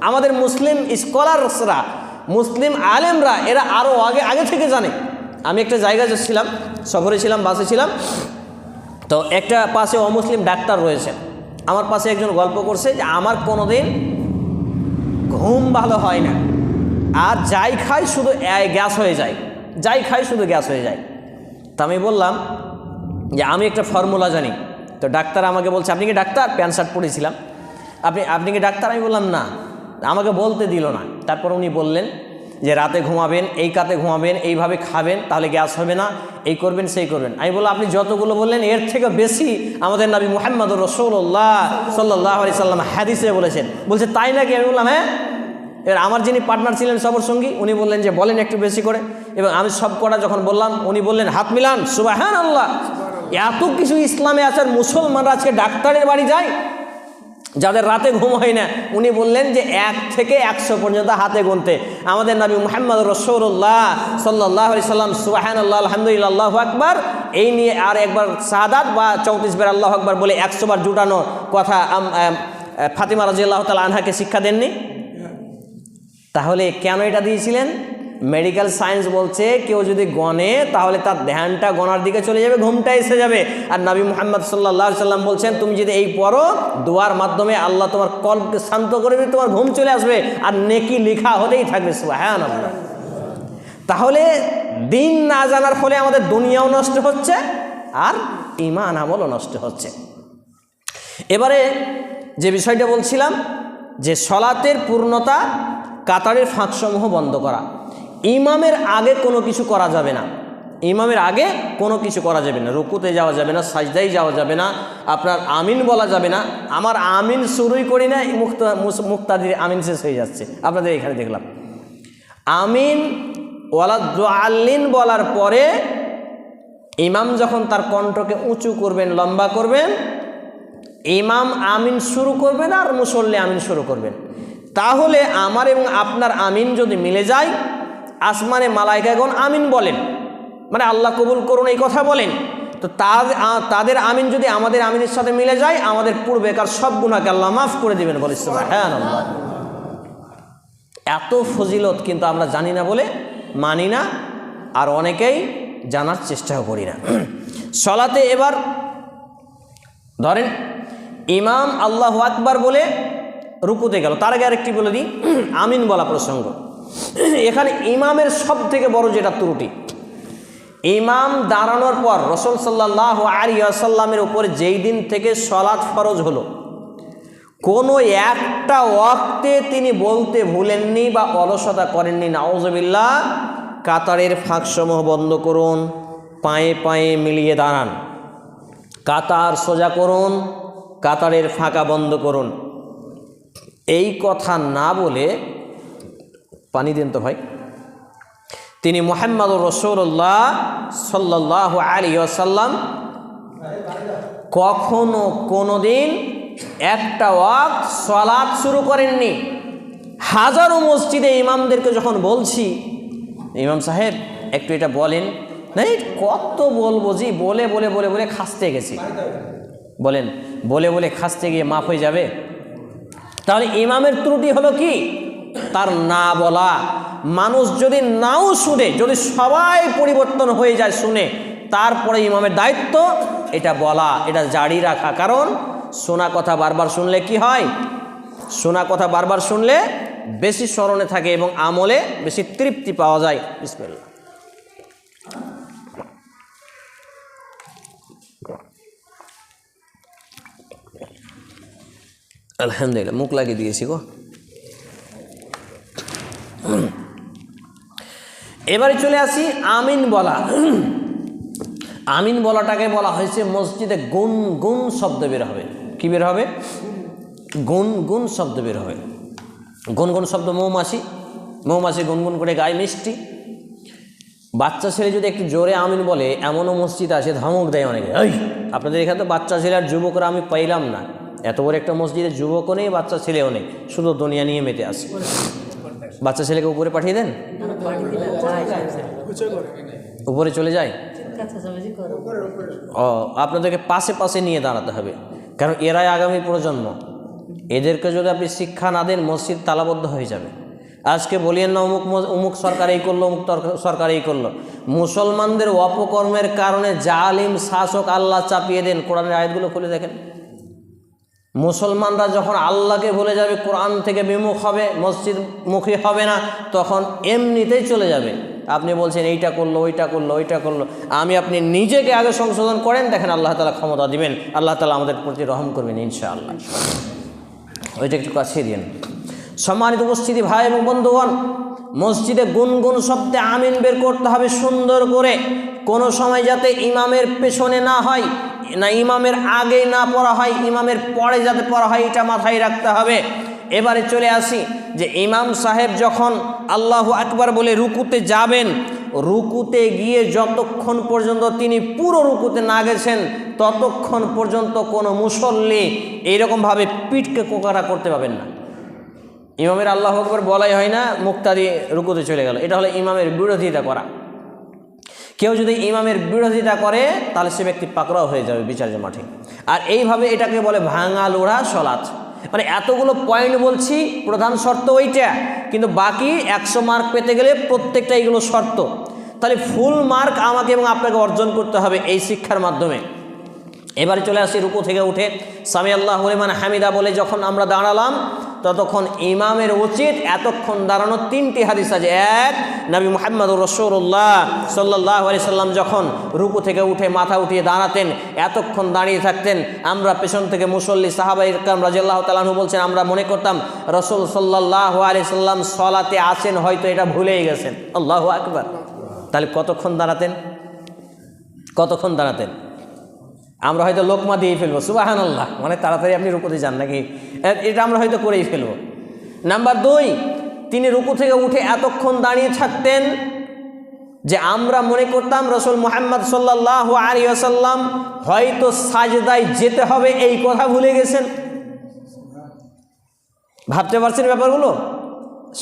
আমাদের মুসলিম স্কলারসরা, মুসলিম আলেমরা এরা আরও আগে থেকে জানে। আমি একটা জায়গায় ছিলাম, সফরে ছিলাম, বাসে ছিলাম, তো একটা পাশে অমুসলিম ডাক্তার রয়েছে। আমার পাশে একজন গল্প করছে যে আমার কোনোদিন ঘুম ভালো হয় না, আর যাই খাই শুধু গ্যাস হয়ে যায়, যাই খাই শুধু গ্যাস হয়ে যায়। তা আমি বললাম যে আমি একটা ফর্মুলা জানি। তো ডাক্তার আমাকে বলছে, আপনি কি ডাক্তার? প্যান্ট শার্ট পরেছিলাম। আপনি কি ডাক্তার? আমি বললাম না, আমাকে বলতে দিল না। তারপর উনি বললেন যে রাতে ঘুমাবেন, এই কাতে ঘুমাবেন, এইভাবে খাবেন, তাহলে গ্যাস হবে না, এই করবেন সেই করবেন। আমি বললাম আপনি যতগুলো বললেন এর থেকে বেশি আমাদের নবী মুহাম্মদুর রাসূলুল্লাহ সাল্লাল্লাহু আলাইহি সাল্লাম হাদিসে বলেছেন। বলছে তাই নাকি? আমি বললাম হ্যাঁ। এবার আমার যিনি পার্টনার ছিলেন সফর সঙ্গী, উনি বললেন যে বলেন একটু বেশি করে। এবং আমি সব কটা যখন বললাম, উনি বললেন হাত মিলান, সুবহানাল্লাহ। এত কিছু ইসলামে আছে, মুসলমানরা আজকে ডাক্তারের বাড়ি যায় যাদের রাতে ঘুম হয় না। উনি বললেন যে 1 থেকে 100 পর্যন্ত হাতে গুনতে। আমাদের নবী মুহাম্মদ রাসূলুল্লাহ সাল্লাল্লাহু আলাইহি সাল্লাম সুবহানাল্লাহ, আলহামদুলিল্লাহ, আল্লাহু আকবার, এই নিয়ে আর একবার শাহাদাত বা 34 বার আল্লাহু আকবার বলে 100 বার জুটানো কথা ফাতিমা রাদিয়াল্লাহু তাআলা আনহাকে শিক্ষা দেননি? তাহলে কেন এটা দিয়েছিলেন? মেডিকেল সায়েন্স বলছে কেউ যদি গনে তাহলে তার ধ্যানটা গনার দিকে চলে যাবে, ঘুমটা এসে যাবে। আর নবী মুহাম্মদ সাল্লাল্লাহু আলাইহি সাল্লাম বলছেন তুমি যদি এই পড়ো, দোয়ার মাধ্যমে আল্লাহ তোমার কলবকে শান্ত করে দেবে, তোমার ঘুম চলে আসবে, আর নেকি লেখা হতেই থাকবে, সুবহানাল্লাহ। তাহলে দিন না জানার ফলে আমাদের দুনিয়াও নষ্ট হচ্ছে আর ঈমান আমলও নষ্ট হচ্ছে। এবারে যে বিষয়টা বলছিলাম যে সলাতের পূর্ণতা, কাতারের ফাঁকসমূহ বন্ধ করা। ইমামের আগে কোনো কিছু করা যাবে না, ইমামের আগে কোনো কিছু করা যাবে না। রুকুতে যাওয়া যাবে না, সাজদায় যাওয়া যাবে না, আপনার আমিন বলা যাবে না। আমার আমিন শুরুই করি না, মুক্তাদির আমিন শেষ হয়ে যাচ্ছে। আপনাদের এখানে দেখলাম আমিন ওয়ালা দুআল্লিন বলার পরে ইমাম যখন তার কণ্ঠকে উঁচু করবেন, লম্বা করবেন, ইমাম আমিন শুরু করবেন আর মুসল্লি আমিন শুরু করবেন। তাহলে আমার এবং আপনার আমিন যদি মিলে যায়, আসমানে মালাইকাগণ আমিন বলেন, মানে আল্লাহ কবুল করুন এই কথা বলেন, তো তাদের আমিন যদি আমাদের আমিনের সাথে মিলে যায়, আমাদের পূর্বেকার সব গুনাহকে আল্লাহ মাফ করে দিবেন, বলে সুবহানাল্লাহ। এত ফজিলত কিন্তু আমরা জানি না বলে মানি না, আর অনেকেই জানার চেষ্টাও করি না। সলাতে এবার ধরেন ইমাম আল্লাহু আকবার বলে রুকুতে গেল, তার আগে আরেকটি বলে দিই, আমিন বলা প্রসঙ্গ। এখানে ইমামের সব থেকে বড় যেটা ত্রুটি, ইমাম দাঁড়ানোর পর রাসূল সাল্লাল্লাহু আলাইহি ওয়াসাল্লামের উপর যেই দিন থেকে সলাৎ ফরজ হলো, কোনো একটা ওয়াক্তে তিনি বলতে ভুলেননি বা অলসতা করেননি, নাউযুবিল্লাহ, কাতারের ফাঁকসমূহ বন্ধ করুন, পায়ে পায়ে মিলিয়ে দাঁড়ান, কাতার সোজা করুন, কাতারের ফাঁকা বন্ধ করুন। এই কথা না বলে, পানি দেন তো ভাই, তিনি মুহাম্মদুর রাসূলুল্লাহ সাল্লাল্লাহু আলাইহি ওয়াসাল্লাম কখনো কোনোদিন একটা ওয়াক্ত সালাত শুরু করেননি। হাজারো মসজিদে ইমামদেরকে যখন বলছি, ইমাম সাহেব একটু এটা বলেন, নাই কত বলবো জি, বলে বলে বলে বলে খাসতে গেছি, বলেন বলে বলে খাসতে গিয়ে মাফ হয়ে যাবে? তাহলে ইমামের ত্রুটি হলো কি? তার না বলা। মানুষ যদি নাও শুনে, যদি সবাই পরিবর্তন হয়ে যায় শুনে, তারপরে ইমামের দায়িত্ব এটা বলা, এটা জারি রাখা। কারণ শোনা কথা বারবার শুনলে কি হয়? শোনা কথা বারবার শুনলে বেশি স্মরণে থাকে এবং আমলে বেশি তৃপ্তি পাওয়া যায়। বিসমিল্লাহ। আলহামদুলিল্লাহ, মুখ লাগিয়ে দিয়েছি গো। এবারে চলে আসি আমিন বলা। আমিন বলাটাকে বলা হয়েছে মসজিদে গুন গুন শব্দ বের হবে। কি বের হবে? গুন গুন শব্দ বের হবে। গুনগুন শব্দ মৌমাছি, মৌমাছি গুনগুন করে গায়ে মিষ্টি। বাচ্চা ছেলে যদি একটু জোরে আমিন বলে, এমনও মসজিদ আছে ধমক দেয় অনেকে। এই আপনাদের এখানে তো বাচ্চা ছেলে আর যুবকরা আমি পাইলাম না, এত বড় একটা মসজিদে যুবকও নেই, বাচ্চা ছেলেও নেই, শুধু দুনিয়া নিয়ে মেতে আসে। বাচ্চা ছেলেকে উপরে পাঠিয়ে দেন, উপরে চলে যায়। ও, আপনাদেরকে পাশে পাশে নিয়ে দাঁড়াতে হবে, কারণ এরাই আগামী প্রজন্ম। এদেরকে যদি আপনি শিক্ষা না দেন, মসজিদ তালাবদ্ধ হয়ে যাবে। আজকে বলিয়েন না অমুক সরকার এই করলো, অমুক সরকার এই করলো। মুসলমানদের অপকর্মের কারণে জালিম শাসক আল্লাহ চাপিয়ে দেন। কোরআনের আয়াতগুলো খুলে দেখেন। মুসলমানরা যখন আল্লাহকে ভুলে যাবে, কোরআন থেকে বিমুখ হবে, মসজিদ মুখী হবে না, তখন এমনিতেই চলে যাবে। আপনি বলছেন এইটা করলো, ওইটা করলো, ওইটা করলো। আপনি নিজেকে আগে সংশোধন করেন, দেখেন আল্লাহ তাআলা ক্ষমতা দিবেন, আল্লাহ তাআলা আমাদের প্রতি রহম করবেন ইনশাআল্লাহ। ওইটা একটু কাছে দিন। সম্মানিত উপস্থিতি ভাই এবং বন্ধুগণ, মসজিদে গুনগুন শব্দে আমিন বের করতে হবে সুন্দর করে। কোনো সময় যাতে ইমামের পেছনে না হয়, না ইমামের আগে না পড়া হয়, ইমামের পরে যাতে পড়া হয়, এটা মাথায় রাখতে হবে। এবারে চলে আসি যে ইমাম সাহেব যখন আল্লাহু আকবার বলে রুকুতে যাবেন, রুকুতে গিয়ে যতক্ষণ পর্যন্ত তিনি পুরো রুকুতে না গেছেন, ততক্ষণ পর্যন্ত কোনো মুসল্লি এইরকমভাবে পিঠকে কোকারা করতে পাবেন না। ইমামের আল্লাহু আকবার বলাই হয় না, মুক্তাদি রুকুতে চলে গেল, এটা হলো ইমামের বিরোধিতা করা। কেউ যদি ইমামের বিরোধিতা করে, তাহলে সে ব্যক্তি পাকড়াও হয়ে যাবে বিচারের মাঠে। আর এইভাবে এটাকে বলে ভাঙা লোড়া সলাৎ। মানে এতগুলো পয়েন্ট বলছি, প্রধান শর্ত ওইটা, কিন্তু বাকি 100 মার্ক পেতে গেলে প্রত্যেকটা এইগুলো শর্ত। তাহলে ফুল মার্ক আমাকে এবং আপনাকে অর্জন করতে হবে এই শিক্ষার মাধ্যমে। এবারে চলে আসি রুকু থেকে উঠে সামি আল্লাহু লিমান হামিদা বলে যখন আমরা দাঁড়ালাম, ততক্ষণ ইমামের উচিত এতক্ষণ দাঁড়ানো। 3টি হাদিস আছে। এক, নবী মুহাম্মদুর রাসূলুল্লাহ সাল্লাল্লাহু আলাইহি সাল্লাম যখন রুকু থেকে উঠে মাথা উঠিয়ে দাঁড়াতেন, এতক্ষণ দাঁড়িয়ে থাকতেন। আমরা পেছন থেকে মুসল্লি সাহাবায়ে কেরাম রাদিয়াল্লাহু তাআলা আনহু বলছেন, আমরা মনে করতাম রাসূল সাল্লাল্লাহু আলাইহি সাল্লাম সালাতে আছেন, হয়তো এটা ভুলেই গেছেন। আল্লাহু আকবার। তাহলে কতক্ষণ দাঁড়াতেন? কতক্ষণ দাঁড়াতেন? আমরা হয়তো লোকমা দিয়ে ফেলবো, সুবহানাল্লাহ, মানে তাড়াতাড়ি আপনি রুকুতে যান নাকি, এটা আমরা হয়তো করেই ফেলবো। নাম্বার 2, তিনি রুকু থেকে উঠে এতক্ষণ দাঁড়িয়ে থাকতেন যে আমরা মনে করতাম রাসূল মুহাম্মদ সাল্লাল্লাহু আলাইহি ওয়াসাল্লাম হয়তো সাজদায় যেতে হবে, এই কথা ভুলে গেছেন। ভাবতে পারছেন ব্যাপারগুলো?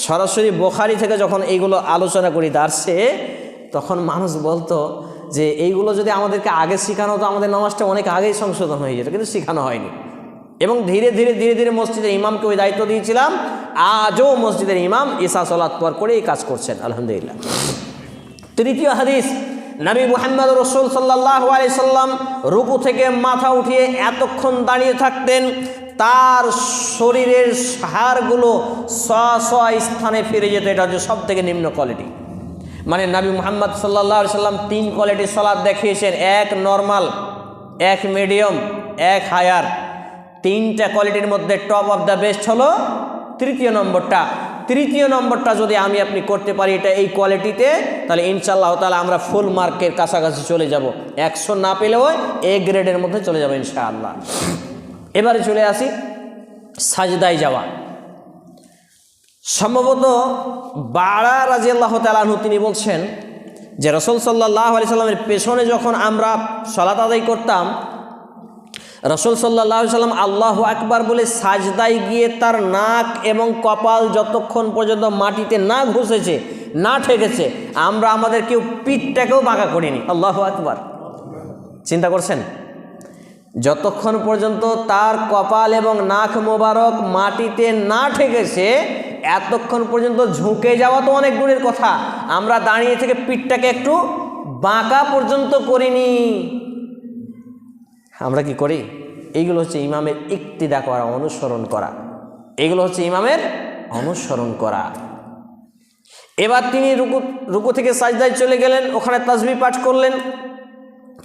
সরাসরি বুখারী থেকে যখন এইগুলো আলোচনা করি দার্সে, তখন মানুষ বলতো যে এইগুলো যদি আমাদেরকে আগে শেখানো হতো, আমাদের নামাজটা অনেক আগেই সংশোধন হয়ে যেত, কিন্তু শেখানো হয়নি। এবং ধীরে ধীরে মসজিদের ইমামকে ওই দায়িত্ব দিয়েছিলাম। আজও মসজিদের ইমাম ইশা সালাত পর করে এই কাজ করছেন, আলহামদুলিল্লাহ। 3য় হাদিস, নবী মুহাম্মদ রাসূল সাল্লাল্লাহু আলাইহি সাল্লাম রুকু থেকে মাথা উঠিয়ে এতক্ষণ দাঁড়িয়ে থাকতেন, তার শরীরের হাড়গুলো স্থানে ফিরে যেত। এটা হচ্ছে সব থেকে নিম্ন কোয়ালিটি। মানে নবী মুহাম্মদ সাল্লাল্লাহু আলাইহি সাল্লাম 3 কোয়ালিটির সালাত দেখিয়েছেন। 1 নরমাল, 1 মিডিয়াম, 1 হায়ার। 3টা কোয়ালিটির মধ্যে টপ অফ দ্য বেস্ট হলো 3য় নম্বরটা। 3য় নম্বরটা যদি আমি আপনি করতে পারি এটা এই কোয়ালিটিতে, তাহলে ইনশাআল্লাহ তাআলা আমরা ফুল মার্কের কাছাকাছি চলে যাব। 100 না পেলেও এ গ্রেডের মধ্যে চলে যাব ইনশাআল্লাহ। এবারে চলে আসি সাজদায় যাওয়া। সম্ভবত বারা রাদিয়াল্লাহু তাআলা আনহু তিনি বলছেন যে রাসূল সাল্লাল্লাহু আলাইহি সাল্লামের পেছনে যখন আমরা সালাত আদায় করতাম, রাসূল সাল্লাল্লাহু আলাইহি সাল্লাম আল্লাহু আকবার বলে সাজদায় গিয়ে তার নাক এবং কপাল যতক্ষণ পর্যন্ত মাটিতে না ঘুষেছে, না ঠেকেছে, আমরা আমাদের কেউ পিঠটাকেও বাঁকা করিনি। আল্লাহু আকবার। চিন্তা করছেন? যতক্ষণ পর্যন্ত তার কপাল এবং নাক মোবারক মাটিতে না ঠেকেছে, এতক্ষণ পর্যন্ত ঝুঁকে যাওয়া তো অনেক দূরের কথা, আমরা দাঁড়িয়ে থেকে পিঠটাকে একটু বাঁকা পর্যন্ত করিনি। আমরা কি করি? এইগুলো হচ্ছে ইমামের ইক্তিদা করা, অনুসরণ করা। এগুলো হচ্ছে ইমামের অনুসরণ করা। এবার তিনি রুকু থেকে সাজদায় চলে গেলেন, ওখানে তাসবিহ পাঠ করলেন।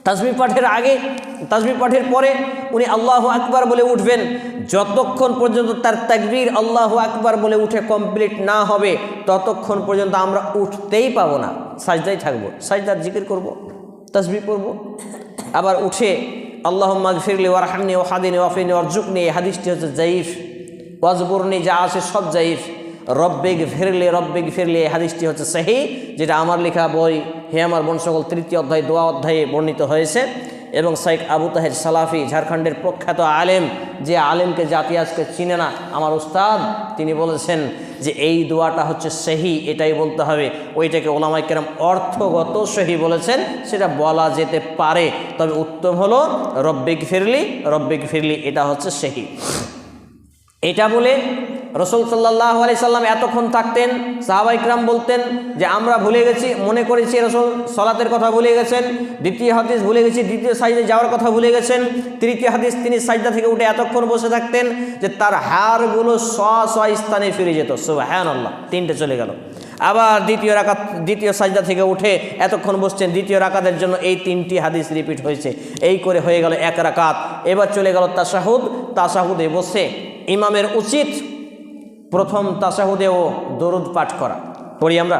তাসবিহ পাঠের আগে, তাসবিহ পাঠের পরে উনি আল্লাহু আকবার বলে উঠবেন। যতক্ষণ পর্যন্ত তার তাকবীর আল্লাহু আকবার বলে উঠে কমপ্লিট না হবে, ততক্ষণ পর্যন্ত আমরা উঠতেই পাবো না, সাজদায় থাকবো, সাজদার জিকির করব, তাসবিহ পড়ব। আবার উঠে আল্লাহুম্মা গফিরলি ওয়ারহামনি ওয়াহদিনি ওয়াফিনি ওয়ারজুকনি, এই হাদিসটি হচ্ছে জাইফ। ওয়াজবুরনি, যা আছে সব জাইফ। রব্বিগ ফিরলি, এই হাদিসটি হচ্ছে সহিহ, যেটা আমার লেখা বই হে আমার বংশগল 3য় অধ্যায় দোয়া অধ্যায়ে বর্ণিত হয়েছে। এবং শেখ আবু তাহের সালাফি, ঝাড়খণ্ডের প্রখ্যাত আলেম, যে আলেমকে জাতি আজকে চিনে না, আমার উস্তাদ, তিনি বলেছেন যে এই দোয়াটা হচ্ছে সহি, এটাই বলতে হবে। ওইটাকে ওলামায়ে কেরাম অর্থগত সহি বলেছেন, সেটা বলা যেতে পারে, তবে উত্তম হলো রব্বিক ফিরলি, এটা হচ্ছে সহি। এটা বলে রসুল সাল্লাল্লাহু আলাইহি সাল্লাম এতক্ষণ থাকতেন, সাহাবায়ে কেরাম বলতেন যে আমরা ভুলে গেছি, মনে করেছি রসুল সলাতের কথা ভুলে গেছেন। দ্বিতীয় হাদিস ভুলে গেছি, দ্বিতীয় সাজদায় যাওয়ার কথা ভুলে গেছেন। তৃতীয় হাদিস তিনি সাজদা থেকে উঠে এতক্ষণ বসে থাকতেন যে তার হাড়গুলো স্ব স্থানে ফিরে যেত। সুবহানাল্লাহ, তিনটে চলে গেল। আবার দ্বিতীয় সাজদা থেকে উঠে এতক্ষণ বসছেন, দ্বিতীয় রাকাতের জন্য এই তিনটি হাদিস রিপিট হয়েছে। এই করে হয়ে গেল এক রাকাত। এবার চলে গেল তাশাহুদে বসে ইমামের উচিত প্রথম তাশাহুদেও দরুদ পাঠ করা। পড়ি আমরা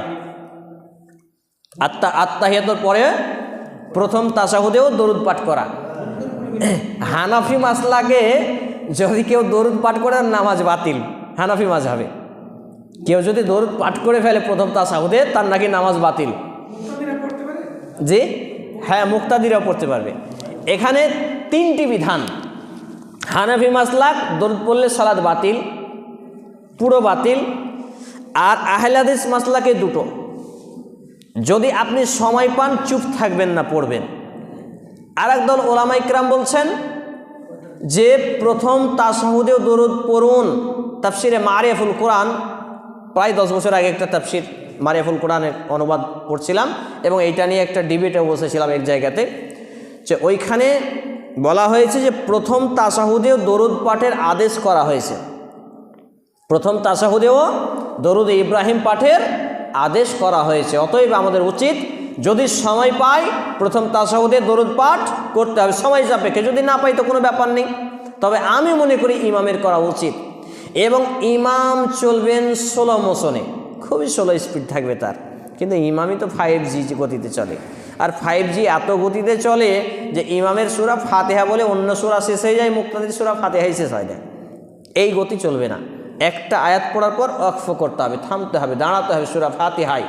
আত্তাহিয়াতুর পরে প্রথম তাশাহুদেও দরুদ পাঠ করা। হানাফি মাসলাকে যদি কেউ দরুদ পাঠ করে নামাজ বাতিল, হানাফি মাযহাবে কেউ যদি দরুদ পাঠ করে ফেলে প্রথম তাশাহুদে, তার নাকি নামাজ বাতিল। জি হ্যাঁ, মুক্তাদিরাও পড়তে পারবে। এখানে তিনটি বিধান। হানাফি মাসলাক দরুদ পড়লে সালাত বাতিল, পুরো বাতিল। আর আহলে হাদিস মাসলাকে দুটো, যদি আপনি সময় পান চুপ থাকবেন না, পড়বেন। আর একদল ওলামায়ে কেরাম বলছেন যে প্রথম তাশাহুদেও দরুদ পড়ুন। তাফসিরে মারিফুল কোরআন, প্রায় 10 বছর আগে একটা তাফসির মারিফুল কোরআনের অনুবাদ পড়ছিলাম এবং এইটা নিয়ে একটা ডিবেটে বসেছিলাম এক জায়গাতে, যে ওইখানে বলা হয়েছে যে প্রথম তাশাহুদেও দরুদ পাঠের আদেশ করা হয়েছে। প্রথম তাশাহুদেও দরুদ ইব্রাহিম পাঠের আদেশ করা হয়েছে। অতএব আমাদের উচিত যদি সময় পাই প্রথম তাশাহুদে দরুদ পাঠ করতে হবে, সময় সাপেক্ষে। যদি না পাই তো কোনো ব্যাপার নেই, তবে আমি মনে করি ইমামের করা উচিত। এবং ইমাম চলবেন স্লো মোশনে, খুবই স্লো স্পিড থাকবে তার। কিন্তু ইমামই তো 5G গতিতে চলে, আর 5G এত গতিতে চলে যে ইমামের সূরা ফাতিহা বলে অন্য সূরা শেষ হয়ে যায়, মুক্তাদির সূরা ফাতিহাই শেষ হয় না। এই গতি চলবে না। একটা আয়াত পড়ার পর ওয়াকফ করতে হবে, থামতে হবে, দাঁড়াতে হবে সূরা ফাতিহায়।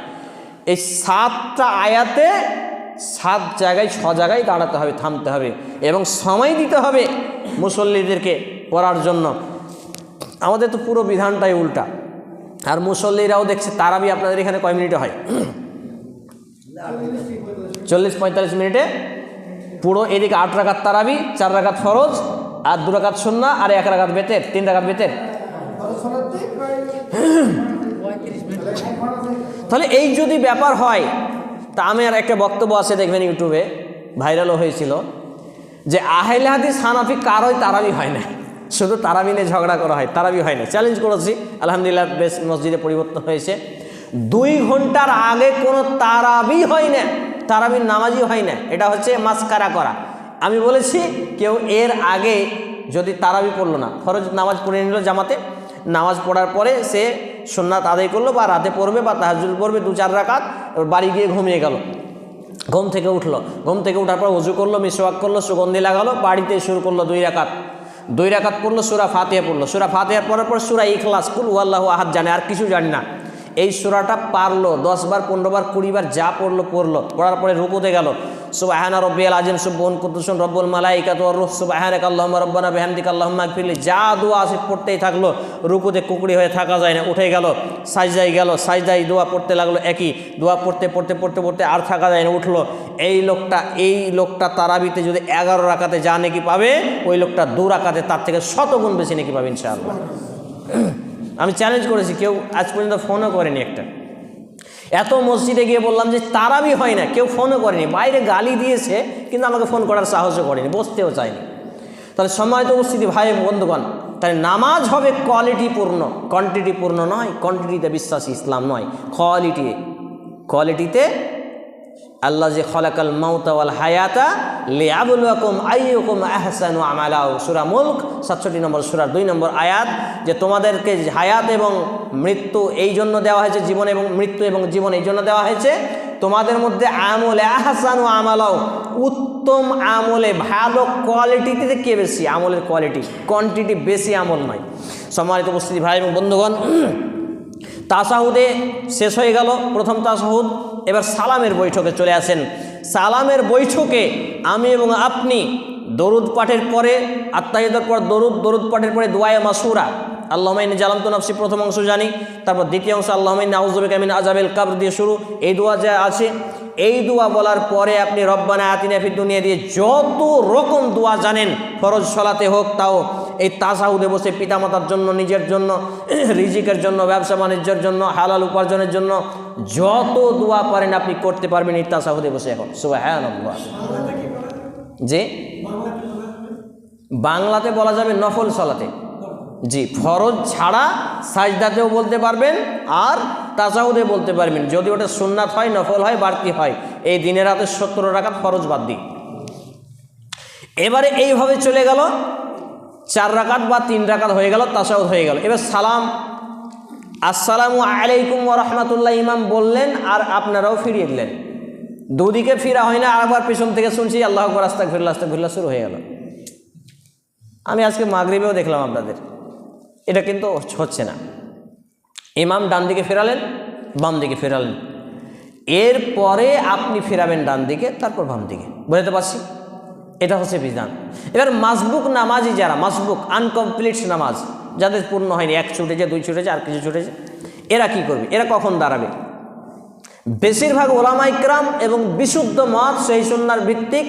এই 7টা আয়াতে 7 জায়গায় 6 জায়গায় দাঁড়াতে হবে, থামতে হবে এবং সময় দিতে হবে মুসল্লিদেরকে পড়ার জন্য। আমাদের তো পুরো বিধানটাই উল্টা। আর মুসল্লিরাও দেখছে তারাবি আপনাদের এখানে কয় মিনিটে হয়? 40-45 মিনিটে পুরো। এদিকে 8 রাকাত তারাবি, 4 রাকাত ফরজ আর 2 রাকাত সুন্নাহ আর 1 রাকাত বেতের, 3 রাকাত বেতের। তাহলে এই যদি ব্যাপার হয়, তা আমার একটা বক্তব্য আছে, দেখবেন ইউটিউবে ভাইরালও হয়েছিল, যে আহলে হাদিস হানাফি কারোই তারাবি হয় না, শুধু তারাবি নিয়ে ঝগড়া করা হয়, তারাবি হয় না। চ্যালেঞ্জ করেছি, আলহামদুলিল্লাহ বেশ মসজিদে পরিবর্তন হয়েছে। 2 ঘন্টার আগে কোনো তারাবি হয় না, তারাবির নামাজই হয় না। এটা হচ্ছে মাসকারা করা। আমি বলেছি কেউ এর আগে যদি তারাবি পড়লো না, ফরজ নামাজ পড়ে নিল জামাতে, নামাজ পড়ার পরে সে সুন্নাত আদায় করলো বা রাতে পড়বে বা তাহাজ্জুদ পড়বে 2-4 রাকাত, বাড়ি গিয়ে ঘুমিয়ে গেল। ঘুম থেকে উঠলো, ঘুম থেকে উঠার পর ওযু করলো, মিসওয়াক করলো, সুগন্ধি লাগালো, বাড়িতে শুরু করলো 2 রাকাত পড়লো, সূরা ফাতিহা পড়লো। সূরা ফাতিহার পড়ার পর সূরা ইখলাস, কুল হুয়াল্লাহু আহাদ জানে, আর কিছু জানি না। এই সূরাটা পারলো 10 বার, 15 বার, 20 বার, যা পড়লো। পড়ার পরে রুকুতে গেল, সুবহানা রাব্বিয়াল আযীম, সুবহান কুদ্দুসুন রব্বুল মালাইকাতু ওয়ার রূহ, সুবহানাকা আল্লাহুম্মা রাব্বানা বিহামদিকা আল্লাহুম্মা আগফিরলি, যা দোয়া আছে পড়তেই থাকলো। রুকুতে কুকড়ি হয়ে থাকা যায় না, উঠে গেল, সাজদায় গেল, সাজদায় দোয়া পড়তে লাগলো, একই দোয়া পড়তে আর থাকা যায় না, উঠলো। এই লোকটা তারাবিতে যদি 11 রাকাতে যা নেকি পাবে, ওই লোকটা 2 রাকাতে তার থেকে 100 গুণ বেশি নেকি পাবে ইনশাআল্লাহ। আমি চ্যালেঞ্জ করেছি, কেউ আজ পর্যন্ত ফোনও করেনি একটা। এত মসজিদে গিয়ে বললাম যে তারাবি হয় না, কেউ ফোনও করেনি। বাইরে গালি দিয়েছে কিন্তু আমাকে ফোন করার সাহসও করেনি, বসতেও চায়নি। তাহলে সম্মানিত উপস্থিতি ভাই বন্ধুগণ, তাহলে নামাজ হবে কোয়ালিটিপূর্ণ, কোয়ান্টিটিপূর্ণ নয়। কোয়ান্টিটিতে বিশ্বাসী ইসলাম নয়, কোয়ালিটিতে। আল্লাহ যে খলাকাল মাউতা ওয়াল হায়াতা লিয়াবলুয়াকুম আইয়ুকুম আহসানু আমালা, সূরা মুলক 67 নম্বর সূরার 2 নম্বর আয়াত, যে তোমাদেরকে হায়াত এবং মৃত্যু এই জন্য দেওয়া হয়েছে, জীবন এবং মৃত্যু এবং জীবন এই জন্য দেওয়া হয়েছে, তোমাদের মধ্যে আমলে আহসানু আমালাও, উত্তম আমলে, ভালো কোয়ালিটিতে কে বেশি, আমলের কোয়ালিটি, কোয়ান্টিটি বেশি, আমল নয়। সম্মানিত উপস্থিতি ভাই এবং বন্ধুগণ, তাশাহুদে শেষ হয়ে গেল প্রথম তাশাহুদ। এবার সালামের বৈঠকে চলে আসেন। সালামের বৈঠকে আমি এবং আপনি দরুদ পাঠের পরে, আত্তাহিয়াতের পর দরুদ পাঠের পরে দুআয়ে মাসুরা, আল্লাহুম্মা ইন্নী জালামতু নাফসি প্রথম অংশ জানি, তারপর দ্বিতীয় অংশ আল্লাহুম্মা ইন্নী আউযু বিকা মিন আযাবিল কবর দিয়ে শুরু, এই দোয়া যা আছে, এই দোয়া বলার পরে আপনি রব্বানা আতিনা ফিদ দুনিয়া দিয়ে যত রকম দোয়া জানেন, ফরজ সালাতে হোক, তাও এই তাশাহুদে বসে পিতামাতার জন্য, নিজের জন্য, রিজিকের জন্য, ব্যবসা বাণিজ্যের জন্য, হালাল উপার্জনের জন্য যত দোয়া পারেন আপনি করতে পারবেন এই তাশাহুদে বসে। এখন সুবহানাল্লাহ। যে বাংলাতে বলা যাবে নফল সালাতে, জি, ফরজ ছাড়া সাজদাতেও বলতে পারবেন আর তাশাহুদে বলতে পারবেন, যদি ওটা সুন্নাত হয়, নফল হয়, বাড়তি হয়, এই দিনের রাতে 70 রাকাত ফরজ বাদ দিই। এবারে এইভাবে চলে গেল 4 রাকাত বা 3 রাকাত হয়ে গেল, তাশাহুদ হয়ে গেল। এবার সালাম, আসসালামু আলাইকুম ওয়া রাহমাতুল্লাহ ইমাম বললেন আর আপনারাও ফিরিয়ে দিলেন, দুদিকে ফিরা হয় না, আরেকবার পেছন থেকে শুনছি আল্লাহু আকবার আস্তাগফিরুল্লাহ আস্তাগফিরুল্লাহ শুরু হয়ে গেল। আমি আজকে মাগরিবেও দেখলাম আপনাদের, এটা কিন্তু হচ্ছে না। ইমাম ডান দিকে ফেরালেন, বাম দিকে ফেরালেন, এরপরে আপনি ফেরাবেন ডান দিকে, তারপর বাম দিকে। বুঝতে পারছি? এটা হচ্ছে বিধান। এবার মাসবুক নামাজি যারা, মাসবুক আনকমপ্লিট নামাজ যাদের পূর্ণ হয়নি, 1 ছুটেছে, 2 ছুটেছে, আর কিছু ছুটেছে, এরা কি করবে? এরা কখন দাঁড়াবে? বেশিরভাগ ওলামা ইকরাম এবং বিশুদ্ধ মত সেই সুন্নাহর ভিত্তিক,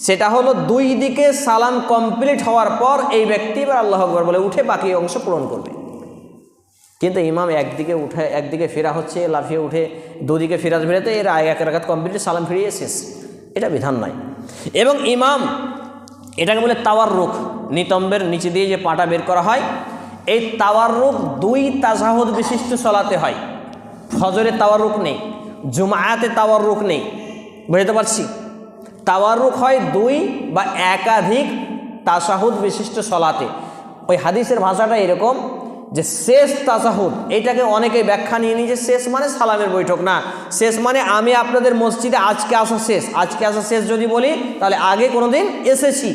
সেটা হলো 2 দিকে সালাম কমপ্লিট হওয়ার পর এই ব্যক্তি এবার আল্লাহু আকবার বলে উঠে বাকি অংশ পূরণ করবে। কিন্তু ইমাম একদিকে উঠে, একদিকে ফেরা হচ্ছে, লাফিয়ে উঠে 2 দিকে ফেরাতে এর আগে 1 রাকাত কমপ্লিট, সালাম ফিরিয়ে শেষ, এটা বিধান নয়। এবং ইমাম, এটাকে বলে তাওয়াররুক, নিতম্বের নিচে দিয়ে যে পাটা বের করা হয়, এই তাওয়াররুক 2 তাশাহুদ বিশিষ্ট সালাতে হয়। ফজরে তাওয়াররুক নেই, জুমাতে তাওয়াররুক নেই। বুঝতে পারছি? তাওয়াররুক হয় 2 বা একাধিক তাশাহুদ বিশিষ্ট সালাতে। ওই হাদিসের ভাষাটা এরকম যে শেষ তাশাহুদ, এটাকে অনেকে ব্যাখ্যা নিয়ে নিয়েছে শেষ মানে সালামের বৈঠক, না, শেষ মানে আমি আপনাদের মসজিদে আজকে আসা শেষ, আজকে আসা শেষ যদি বলি তাহলে আগে কোনো দিন এসেছি,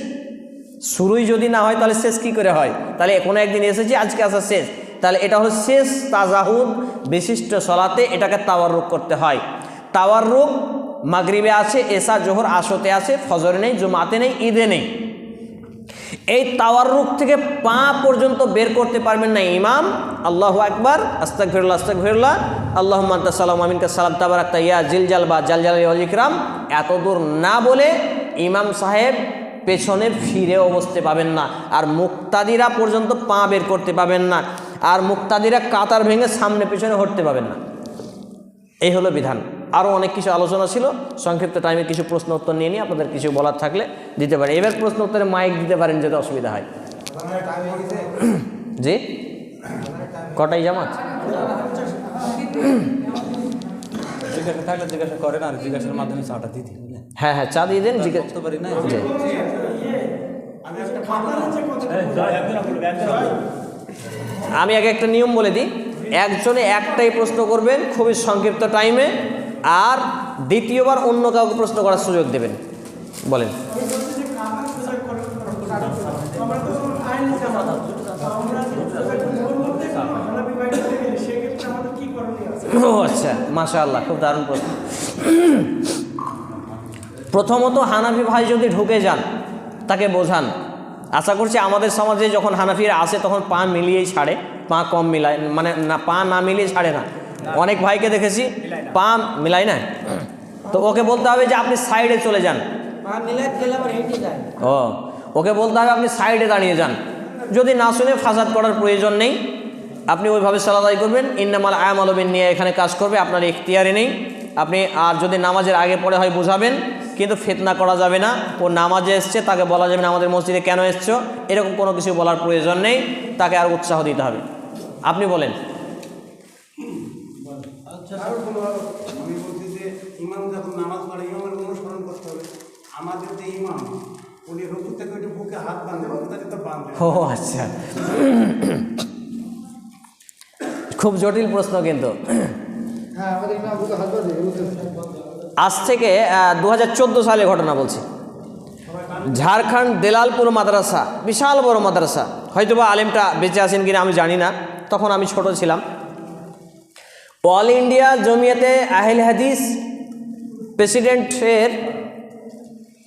শুরুই যদি না হয় তাহলে শেষ কী করে হয়? তাহলে কোনো একদিন এসেছি, আজকে আসা শেষ, তাহলে এটা হলো শেষ তাশাহুদ বিশিষ্ট সালাতে, এটাকে তাওয়াররুক করতে হয়। তাওয়াররুক মাগরিবে আছে, এশা জোহর আসতে আছে, ফজরে নেই, জুমাতে নেই, ঈদে নেই। এই তাওয়াররুক থেকে পা পর্যন্ত বের করতে পারবেন না ইমাম আল্লাহু আকবার আস্তাগফিরুল্লাহ আস্তাগফিরুল্লাহ আল্লাহুম্মা আনতা সালাম ওয়া মিনকা সালাম তাবারাকতা ইয়া জিল জাল বা জাল জালালি ওয়াল ইকরাম, এত দূর না বলে ইমাম সাহেব পেছনে ফিরেও বসতে পাবেন না, আর মুক্তাদিরা পর্যন্ত পা বের করতে পাবেন না, আর মুক্তাদিরা কাতার ভেঙে সামনে পেছনে হটতে পাবেন না। এই হলো বিধান। আরও অনেক কিছু আলোচনা ছিল, সংক্ষিপ্ত টাইমে কিছু প্রশ্ন উত্তর নিয়ে নিয়ে আপনাদের কিছু বলার থাকলে দিতে পারি। এবার প্রশ্ন উত্তরে মাইক দিতে পারেন যদি অসুবিধা হয়। জি, কটাই জামাত? জিজ্ঞাসা থাকলে জিজ্ঞাসা করেন, আর জিজ্ঞাসার মাধ্যমে চাটা দিতে। হ্যাঁ হ্যাঁ, চা দিয়ে দেন, জিজ্ঞাসা পারি না। আমি আগে একটা নিয়ম বলে দিই, একজনে একটাই প্রশ্ন করবেন খুবই সংক্ষিপ্ত টাইমে, আর দ্বিতীয়বার অন্য কাউকে প্রশ্ন করার সুযোগ দেবেন। বলেন। ও আচ্ছা, মাশাআল্লাহ, খুব দারুণ প্রশ্ন। প্রথমত হানাফি ভাই যদি ঢুকে যান তাকে বোঝান। আশা করছি আমাদের সমাজে যখন হানাফিরা আসে তখন পা মিলিয়েই ছাড়ে, পা কম মিলায়, মানে না, পা না মিলিয়ে ছাড়ে না। অনেক ভাইকে দেখেছি পা মিলাই না, তো ওকে বলতে হবে যে আপনি সাইডে চলে যান। ও, ওকে বলতে হবে আপনি সাইডে দাঁড়িয়ে যান। যদি না শুনে ফাসাদ করার প্রয়োজন নেই, আপনি ওইভাবে সালাত আদায় করবেন। ইন্নামাল আমালু বিন্নিয়াত এখানে কাজ করবে, আপনার ইখতিয়ারে নেই। আপনি আর যদি নামাজের আগে পড়ে হয় বোঝাবেন, কিন্তু ফিতনা করা যাবে না। ও নামাজে এসছে, তাকে বলা যাবে না আমাদের মসজিদে কেন এসছো, এরকম কোনো কিছু বলার প্রয়োজন নেই, তাকে আর উৎসাহ দিতে হবে। আপনি বলেন। আমি বলছি যে ইমাম যখন নামাজ পড়ে ইমামের অনুসরণ করতে হবে। আমাদের যে ইমাম উনি রুকু থেকে ওইটা বুকে হাত বাঁধে, তো বাঁধে। ও আচ্ছা, খুব জটিল প্রশ্ন কিন্তু। আজ থেকে 2014 সালে ঘটনা বলছি। ঝাড়খণ্ড দেলালপুর মাদ্রাসা, বিশাল বড় মাদ্রাসা, হয়তোবা আলেমটা বেঁচে আছেন কিনা আমি জানি না, তখন আমি ছোট ছিলাম। অল ইন্ডিয়া জমিয়তে আহলে হাদিস প্রেসিডেন্টের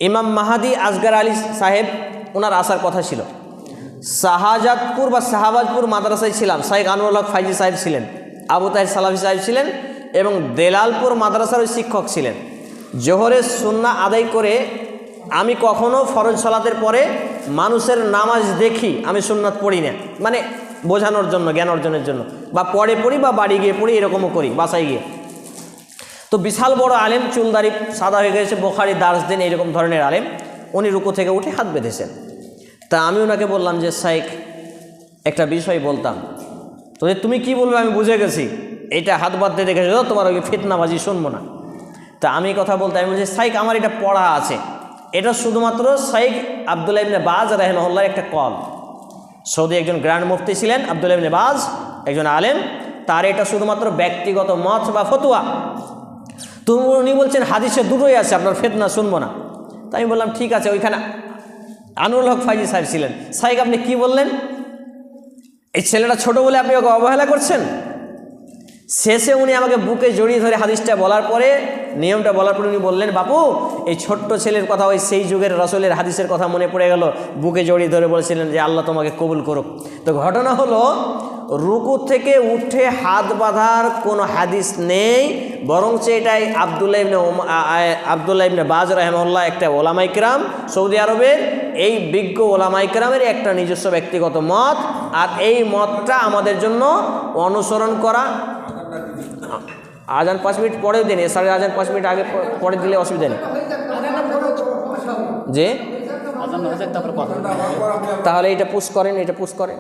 ইমাম মাহাদি আসগার আলী সাহেব ওনার আসার কথা ছিল। শাহজাদপুর বা শাহবাজপুর মাদ্রাসায় ছিলাম, শাইখ আনোয়ারুল হক ফাইজি সাহেব ছিলেন, আবু তাহির সালাফি সাহেব ছিলেন এবং দেলালপুর মাদ্রাসার ওই শিক্ষক ছিলেন। জোহরের সুন্নাহ আদায় করে আমি কখনো ফরজ সালাতের পরে মানুষের নামাজ দেখি, আমি সুন্নাত পড়ি না, মানে বোঝানোর জন্য, জ্ঞান অর্জনের জন্য, বা পড়ে পড়ি বা বাড়ি গিয়ে পড়ি, এরকমও করি বাসায় গিয়ে। তো বিশাল বড় আলেম, চুলদারি সাদা হয়ে গেছে, বোখারি দার্স দেন, এইরকম ধরনের আলেম, উনি রুকু থেকে উঠে হাত বেঁধেছেন। তা আমি ওনাকে বললাম যে শাইখ একটা বিষয় বলতাম, তো তুমি কি বলবে আমি বুঝে গেছি, এইটা হাত বাঁধতে দেখেছো তোমার ওই ফিতনাবাজি শুনবো না। তা আমি কথা বলতে আমি বলছি শাইখ আমার এটা পড়া আছে, এটা শুধুমাত্র শাইখ আব্দুল্লাহ ইবনে বাজ রাহিমাহুল্লাহর একটা কল। সৌদি একজন গ্র্যান্ড মুফতি ছিলেন আব্দুল্লাহ ইবনে বাজ, একজন আলেম, তার এটা শুধুমাত্র ব্যক্তিগত মত বা ফতোয়া। তো উনি বলছেন হাদিসে দুটোই আছে, আপনার ফিতনা শুনবো না। তাই আমি বললাম ঠিক আছে। ওইখানে আনোয়ারুল হক ফাইজি সাহেব ছিলেন। শাইখ আপনি কি বললেন? এই ছেলেটা ছোট বলে আপনি ওকে অবহেলা করছেন? শেষে উনি আমাকে বুকে জড়িয়ে ধরে হাদিসটা বলার পরে, নিয়মটা বলার পরে উনি বললেন, বাপু এই ছোট্ট ছেলের কথা, ওই সেই যুগের রাসূলের হাদিসের কথা মনে পড়ে গেল, বুকে জড়িয়ে ধরে বলেছিলেন যে আল্লাহ তোমাকে কবুল করুক। তো ঘটনা হলো রুকু থেকে উঠে হাত বাঁধার কোনো হাদিস নেই, বরঞ্চ এটাই আব্দুল্লাহ ইবনে বাজ রাহিমাহুল্লাহ একটা ওলামা ইকরাম, সৌদি আরবের এই বিজ্ঞ ওলামা ইকরামের একটা নিজস্ব ব্যক্তিগত মত। আর এই মতটা আমাদের জন্য অনুসরণ করা। আজান 5 মিনিট পরেও দিন, এসারের আজান 5 মিনিট আগে পরে দিলে অসুবিধা নেই। যে তাহলে এটা পুশ করেন, এটা পুশ করেন।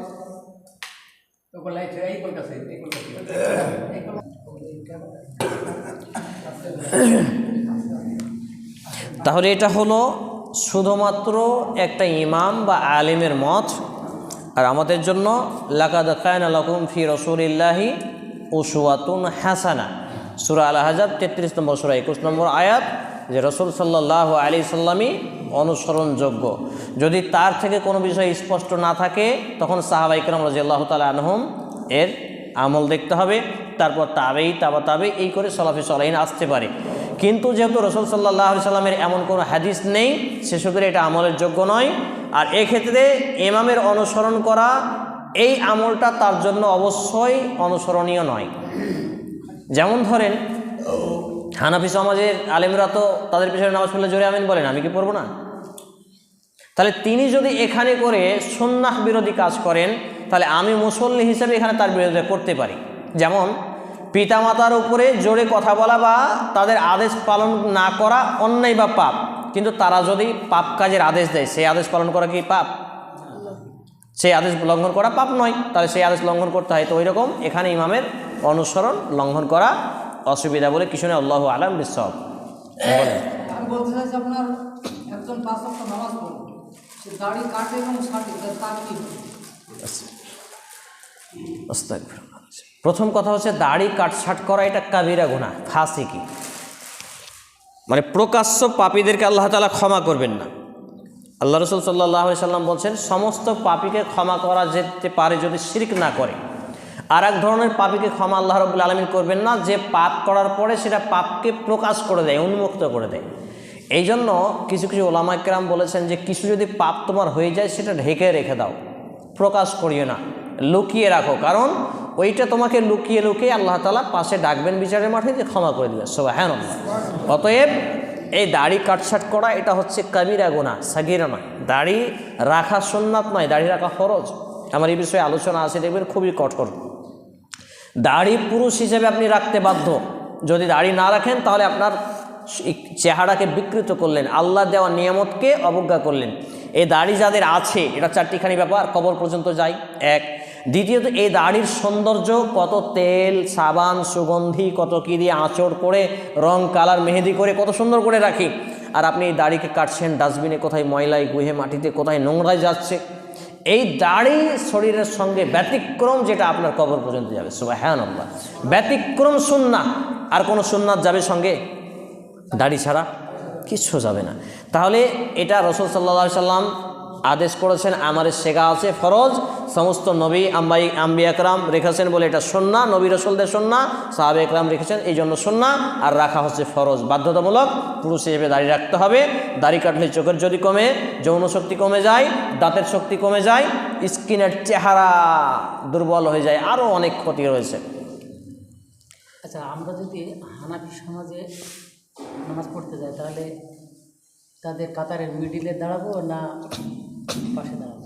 তাহলে এটা হলো শুধুমাত্র একটা ইমাম বা আলেমের মত। আর আমাদের জন্য লাকাদ কানা লাকুম ফি রাসূলিল্লাহি উসওয়াতুন হাসানা, সূরা আল আহজাব 33 নম্বর সূরা 21 নম্বর আয়াত, যে রাসূল সাল্লাল্লাহু আলাইহি সাল্লামই অনুসরণযোগ্য। যদি তার থেকে কোনো বিষয় স্পষ্ট না থাকে তখন সাহাবা ইকরাম রাদিয়াল্লাহু তাআলা আনহুম এর আমল দেখতে হবে, তারপর তাবেই তাবা তাবে এই করে সালাফি সালেহিন আসতে পারে। কিন্তু যেহেতু রাসূল সাল্লাল্লাহু আলাইহি সাল্লামের এমন কোনো হাদিস নেই, সে সূত্রে এটা আমলের যোগ্য নয়। আর এক্ষেত্রে ইমামের অনুসরণ করা, এই আমলটা তার জন্য অবশ্যই অনুসরণীয় নয়। যেমন ধরেন হানাফি সমাজের আলেমরা তো তাদের পিছনে নামাজ পড়লে জোরে আমিন বলেন, আমি কি পড়বো না? তাহলে তিনি যদি এখানে করে সুন্নাহ বিরোধী কাজ করেন, তাহলে আমি মুসল্লি হিসেবে এখানে তার বিরোধিতা করতে পারি। যেমন পিতামাতার উপরে জোরে কথা বলা বা তাদের আদেশ পালন না করা অন্যায় বা পাপ, কিন্তু তারা যদি পাপ কাজের আদেশ দেয়, সেই আদেশ পালন করা কি পাপ? সেই আদেশ লঙ্ঘন করা পাপ নয়, তাহলে সেই আদেশ লঙ্ঘন করতে হয়। তো ওই রকম এখানে ইমামের অনুসরণ লঙ্ঘন করা অসুবিধা বলে কিছু নেই। আল্লাহু আলাম বিসওয়াব। বলেন। আমি বলতে চাইছি আপনার একজন 5 ওয়াক্ত নামাজ পড়ে, সে দাড়ি কাটে এবং ছাঁটে, তার কি? প্রথম কথা হচ্ছে দাড়ি কাটছাট করা এটা কাবিরা গুনাহ, ফাসিকি, মানে প্রকাশ্য পাপীদেরকে আল্লাহ তাআলা ক্ষমা করবেন না। আল্লাহ রাসূল সাল্লাল্লাহু আলাইহি সাল্লাম বলছেন সমস্ত পাপীকে ক্ষমা করা যেতে পারে যদি শিরক না করে। আর এক ধরনের পাপীকে ক্ষমা আল্লাহ রাব্বুল আলামিন করবেন না, যে পাপ করার পরে সেটা পাপকে প্রকাশ করে দেয়, উন্মুক্ত করে দেয়। এই জন্য কিছু কিছু ওলামা কেরাম বলেছেন যে কিছু যদি পাপ তোমার হয়ে যায় সেটা ঢেকে রেখে দাও, প্রকাশ করিও না, লুকিয়ে রাখো, কারণ ওইটা তোমাকে লুকিয়ে লুকিয়ে আল্লাহ তাআলা পাশে ডাকবেন বিচারের মাঠে, যে ক্ষমা করে দিবে। সুবহানাল্লাহ। অতএব এই দাড়ি কাটছাট করা এটা হচ্ছে কাবিরা গুনাহ, সাগীরা নয়। দাড়ি রাখা সুন্নাত নয়, দাড়ি রাখা ফরজ। আমার এই বিষয়ে আলোচনা আছে, দেখবেন খুবই কঠোর। দাড়ি পুরুষ হিসেবে আপনি রাখতে বাধ্য, যদি দাড়ি না রাখেন তাহলে আপনার চেহারাকে বিকৃত করলেন, আল্লাহ দেওয়া নিয়ামতকে অবজ্ঞা করলেন। এই দাড়ি যাদের আছে, এটা 4টিখানি ব্যাপার, কবর পর্যন্ত যায়। এক, দ্বিতীয়ত এই দাড়ির সৌন্দর্য, কত তেল সাবান সুগন্ধি কত কী দিয়ে আঁচড় করে রং কালার মেহেদি করে কত সুন্দর করে রাখি, আর আপনি এই দাড়িকে কাটছেন ডাস্টবিনে, কোথায় ময়লায় গুহে মাটিতে, কোথায় নোংরায় যাচ্ছে। এই দাড়ি শরীরের সঙ্গে ব্যতিক্রম, যেটা আপনার কবর পর্যন্ত যাবে। সুবহানাল্লাহ। ব্যতিক্রম সুন্নাহ, আর কোনো সুন্নাত যাবে সঙ্গে? দাড়ি ছাড়া কিচ্ছু যাবে না। তাহলে এটা রাসূল সাল্লাল্লাহু আলাইহি সাল্লাম আদেশ করেছেন, আমাদের শেখা আছে ফরজ, সমস্ত নবী আম্বিয়া একরাম রেখেছেন বলে এটা সুন্নাহ, নবী রাসূলদের সুন্নাহ, সাহাবা একরাম রেখেছেন এই জন্য সুন্নাহ, আর রাখা হচ্ছে ফরজ, বাধ্যতামূলক। পুরুষ হিসেবে দাড়ি রাখতে হবে। দাড়ি কাটলে চোখের যদি কমে, যৌন শক্তি কমে যায়, দাঁতের শক্তি কমে যায়, স্কিনের চেহারা দুর্বল হয়ে যায়, আরও অনেক ক্ষতি রয়েছে। আচ্ছা, আমরা যদি হানাফি সমাজে নামাজ পড়তে যাই তাহলে তাদের কাতারের মিডিলে দাঁড়াবো না পাশে দাঁড়াবো?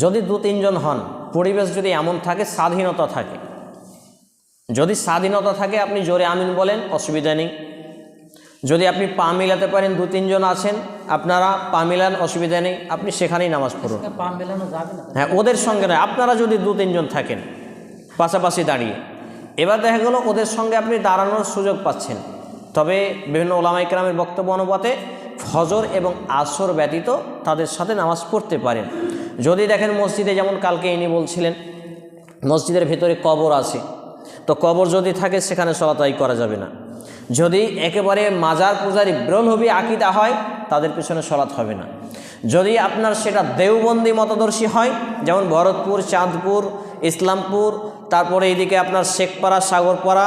যদি 2-3 জন হন, পরিবেশ যদি এমন থাকে, স্বাধীনতা থাকে, যদি স্বাধীনতা থাকে আপনি জোরে আমিন বলেন, অসুবিধা নেই। যদি আপনি পা মিলাতে পারেন, 2-3 জন আছেন আপনারা পা মিলান, অসুবিধা নেই, আপনি সেখানেই নামাজ পড়ুন। পা মেলানো যাবে না? হ্যাঁ, ওদের সঙ্গে নয়, আপনারা যদি 2-3 জন থাকেন পাশাপাশি দাঁড়িয়ে, এবার দেখা গেল ওদের সঙ্গে আপনি দাঁড়ানোর সুযোগ পাচ্ছেন। তবে বিভিন্ন ওলামা ইকরামের বক্তব্য অনুপাতে ফজর এবং আসর ব্যতীত তাদের সাথে নামাজ পড়তে পারেন। যদি দেখেন মসজিদে, যেমন কালকে ইনি বলছিলেন মসজিদের ভেতরে কবর আছে, তো কবর যদি থাকে সেখানে সালাত আদায় করা যাবে না। যদি একেবারে মাজার পূজারি ব্রহ্মবী আকীদা হয় তাদের পিছনে সালাত হবে না। যদি আপনার সেটা দেওবন্দি মতদর্শী হয়, যেমন ভরতপুর, চাঁদপুর, ইসলামপুর, তারপরে এইদিকে আপনার শেখপাড়া, সাগরপাড়া,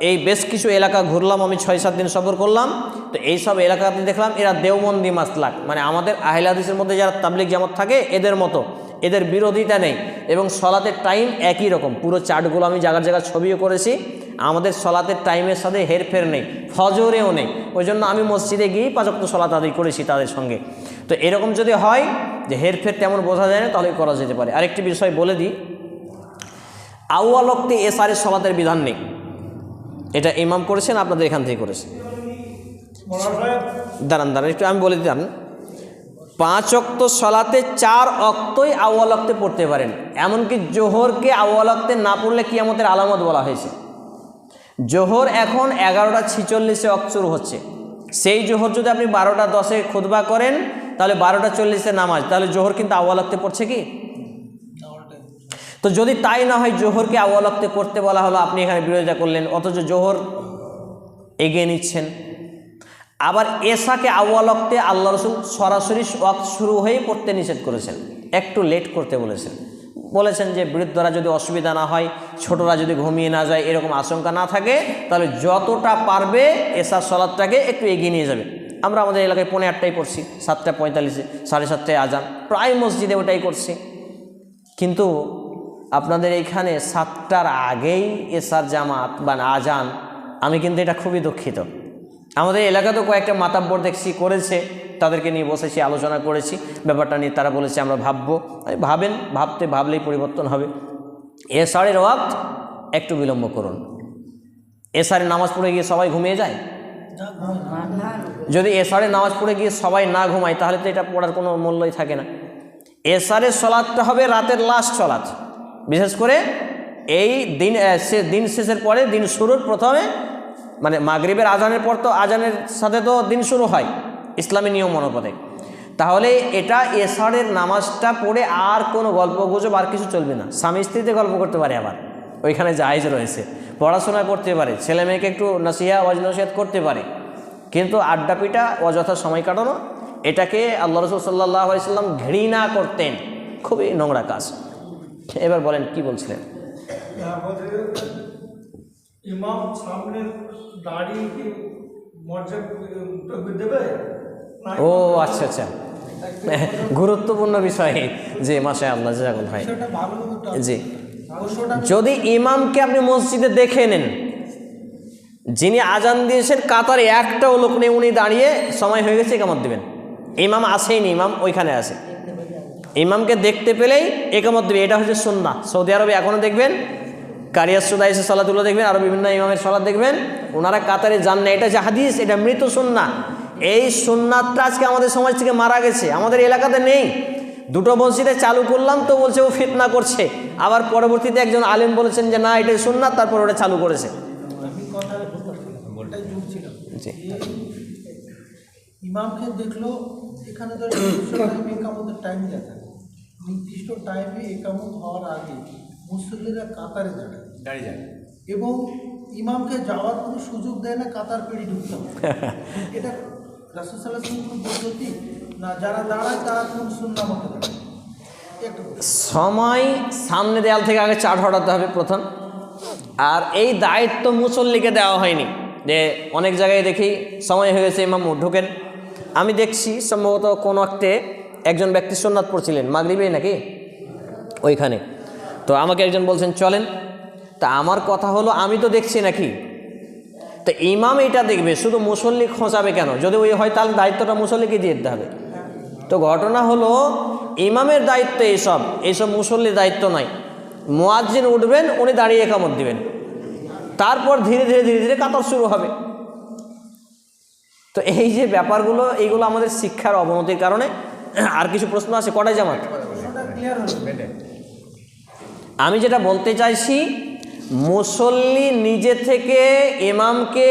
এই বেশ কিছু এলাকা ঘুরলাম আমি, 6-7 দিন সফর করলাম। তো এই সব এলাকাতে দেখলাম এরা দেওবন্দি মাসলাক, মানে আমাদের আহলে হাদিসের মধ্যে যারা তাবলিগ জামাত থাকে এদের মতো, এদের বিরোধিতা নেই এবং সলাতের টাইম একই রকম। পুরো চার্টগুলো আমি জায়গার জায়গায় ছবিও করেছি। আমাদের সলাতের টাইমের সাথে হেরফের নেই, ফজরেও নেই। ওই জন্য আমি মসজিদে গিয়েই 5 ওয়াক্ত সলাত আদায় করেছি তাদের সঙ্গে। তো এরকম যদি হয় যে হেরফের তেমন বোঝা যায় না, তাহলে করা যেতে পারে। আরেকটি বিষয় বলে দিই, আউয়াল ওয়াক্তে এশারের সলাতের বিধান নেই। এটা ইমাম করেছেন, আপনাদের এখান থেকে করেছেন। দাঁড়ান একটু আমি বলে দিলাম, 5 ওয়াক্ত সলাতে 4 ওয়াক্তই আউয়াল ওয়াক্তে পড়তে পারেন। এমনকি জোহরকে আউয়াল ওয়াক্তে না পড়লে কিয়ামতের আলামত বলা হয়েছে। জোহর এখন 11:46 ওয়াক্ত শুরু হচ্ছে, সেই জোহর যদি আপনি 12:10 খুতবা করেন তাহলে 12:40 নামাজ, তাহলে জোহর কিন্তু আউয়াল ওয়াক্তে পড়ছে কি? তো যদি তাই না হয়, জোহরকে আউয়াল ওয়াক্তে পড়তে বলা হলো, আপনি এখানে বিরোধিতা করলেন, অথচ জোহর এগিয়ে নিচ্ছেন। আবার এশাকে আউয়াল ওয়াক্তে আল্লাহ রসুল সরাসরি ওয়াক্ত শুরু হয়েই পড়তে নিষেধ করেছেন, একটু লেট করতে বলেছেন যে বৃদ্ধরা যদি অসুবিধা না হয়, ছোটরা যদি ঘুমিয়ে না যায়, এরকম আশঙ্কা না থাকে, তাহলে যতটা পারবে এশার সলাতটাকে একটু এগিয়ে নিয়ে যাবে। আমরা আমাদের এলাকায় 8:45 পড়ছি, 7:45, 7:30 আজান, প্রায় মসজিদে ওটাই করছি। কিন্তু আপনাদের এইখানে 7টার আগেই এশার জামাত বা আজান, আমি কিন্তু এটা খুবই দুঃখিত। আমাদের এলাকাতেও কয়েকটা মাতাব্বর দেখছি করেছে, তাদেরকে নিয়ে বসেছি, আলোচনা করেছি ব্যাপারটা নিয়ে। তারা বলেছে আমরা ভাববো। ভাবেন, ভাবলেই পরিবর্তন হবে। এশারের ওয়াক্ত একটু বিলম্ব করুন। এশারের নামাজ পড়ে গিয়ে সবাই ঘুমিয়ে যায়, যদি এশারের নামাজ পড়ে গিয়ে সবাই না ঘুমায় তাহলে তো এটা পড়ার কোনো মূল্যই থাকে না। এশারের সলাতটা হবে রাতের লাস্ট সলাত, বিশেষ করে এই দিন শেষের পরে দিন শুরুর প্রথমে, মানে মাগরিবের আজানের পর তো আজানের সাথে তো দিন শুরু হয় ইসলামী নিয়ম অনুপাতে। তাহলে এটা এশারের নামাজটা পড়ে আর কোনো গল্প গুজব আর কিছু চলবে না। স্বামী স্ত্রীতে গল্প করতে পারে, আবার ওইখানে জায়েজ রয়েছে, পড়াশোনা করতে পারে, ছেলে মেয়েকে একটু নসিহা ওয়াজ নসিহত করতে পারে, কিন্তু আড্ডা পিটা অযথা সময় কাটানো, এটাকে আল্লাহ রাসূল সাল্লাল্লাহু আলাইহি সাল্লাম ঘৃণা করতেন, খুবই নোংরা কাজ। এবার বলেন কি বলছিলেন? ইমাম সামনে দাঁড়িয়ে কি মর্যাদা দেবে? ও আচ্ছা, গুরুত্বপূর্ণ বিষয়। জি, মাশাআল্লাহ, জাযাকুল ভাই। জি, যদি ইমামকে আপনি মসজিদে দেখে নেন, যিনি আজান দিয়েছেন কাতারে একটাও লোক নেই, উনি দাঁড়িয়ে সময় হয়ে গেছে একামত দিবেন, ইমাম আসেইনি, ইমাম ওইখানে আছে, ইমামকে দেখতে পেলেই একামত দিবে। এটা হচ্ছে সুন্নাহ। সৌদি আরবে এখনও দেখবেন কারিয়াস সুদা এসে সালাতুল্লাহ দেখবেন, আরও বিভিন্ন ইমামের সালাত দেখবেন, ওনারা কাতারে যান না। এটা যে হাদিস, এটা মৃত সুন্নাহ। এই সুন্নাতটা আজকে আমাদের সমাজ থেকে মারা গেছে, আমাদের এলাকাতে নেই। 2টো মসজিদে চালু করলাম তো বলছে ও ফিতনা করছে, আবার পরবর্তীতে একজন আলেম বলেছেন যে না এটাই সুন্নাত, তারপর ওটা চালু করেছে। আমি কথা ওটাই জুড়ছিলাম, ইমামকে দেখলো এখানে তো একামতের টাইম লেখা, নির্দিষ্ট টাইমে একামত হওয়ার আগে মুসল্লিরা কাতারে দাঁড়ায় যায় এবং ইমামকে যাওয়ার কোনো সুযোগ দেয় না, কাতার পেড়ি ঢুকতে হবে। এটা রাসূল সাল্লাল্লাহু আলাইহি ওয়াসাল্লাম কোনো পদ্ধতি না যারা দাঁড়ায় তারা কোন সুন্নাহ মতো দাঁড়ায় একটু বলুন। সময় সামনে দেয়াল থেকে আগে চার্ট হটাতে হবে প্রথম। আর এই দায়িত্ব মুসল্লিকে দেওয়া হয়নি যে অনেক জায়গায় দেখি সময় হয়ে গেছে ইমাম ঢোকেন। আমি দেখছি সম্ভবত কোন ওয়াক্তে একজন ব্যক্তি সুন্নাত পড়ছিলেন মাগরিবে নাকি ওইখানে, তো আমাকে একজন বলছেন চলেন। তা আমার কথা হলো আমি তো দেখছি নাকি, তো ইমাম এটা দেখবে, শুধু মুসল্লি খোঁচাবে কেন? যদি ওই হয় তাহলে দায়িত্বটা মুসল্লিকে দিয়ে দিতে হবে। তো ঘটনা হলো ইমামের দায়িত্ব এইসব মুসল্লির দায়িত্ব নয়। মুয়াজ্জিন উঠবেন, উনি দাঁড়িয়ে একামত দিবেন, তারপর ধীরে ধীরে ধীরে ধীরে কাতার শুরু হবে। তো এই যে ব্যাপারগুলো, এইগুলো আমাদের শিক্ষার অবনতির কারণে। আর কিছু প্রশ্ন আছে? কটায় জামাত? ক্লিয়ার হলো। আমি যেটা বলতে চাইছি, মুসল্লি নিজে থেকে ইমামকে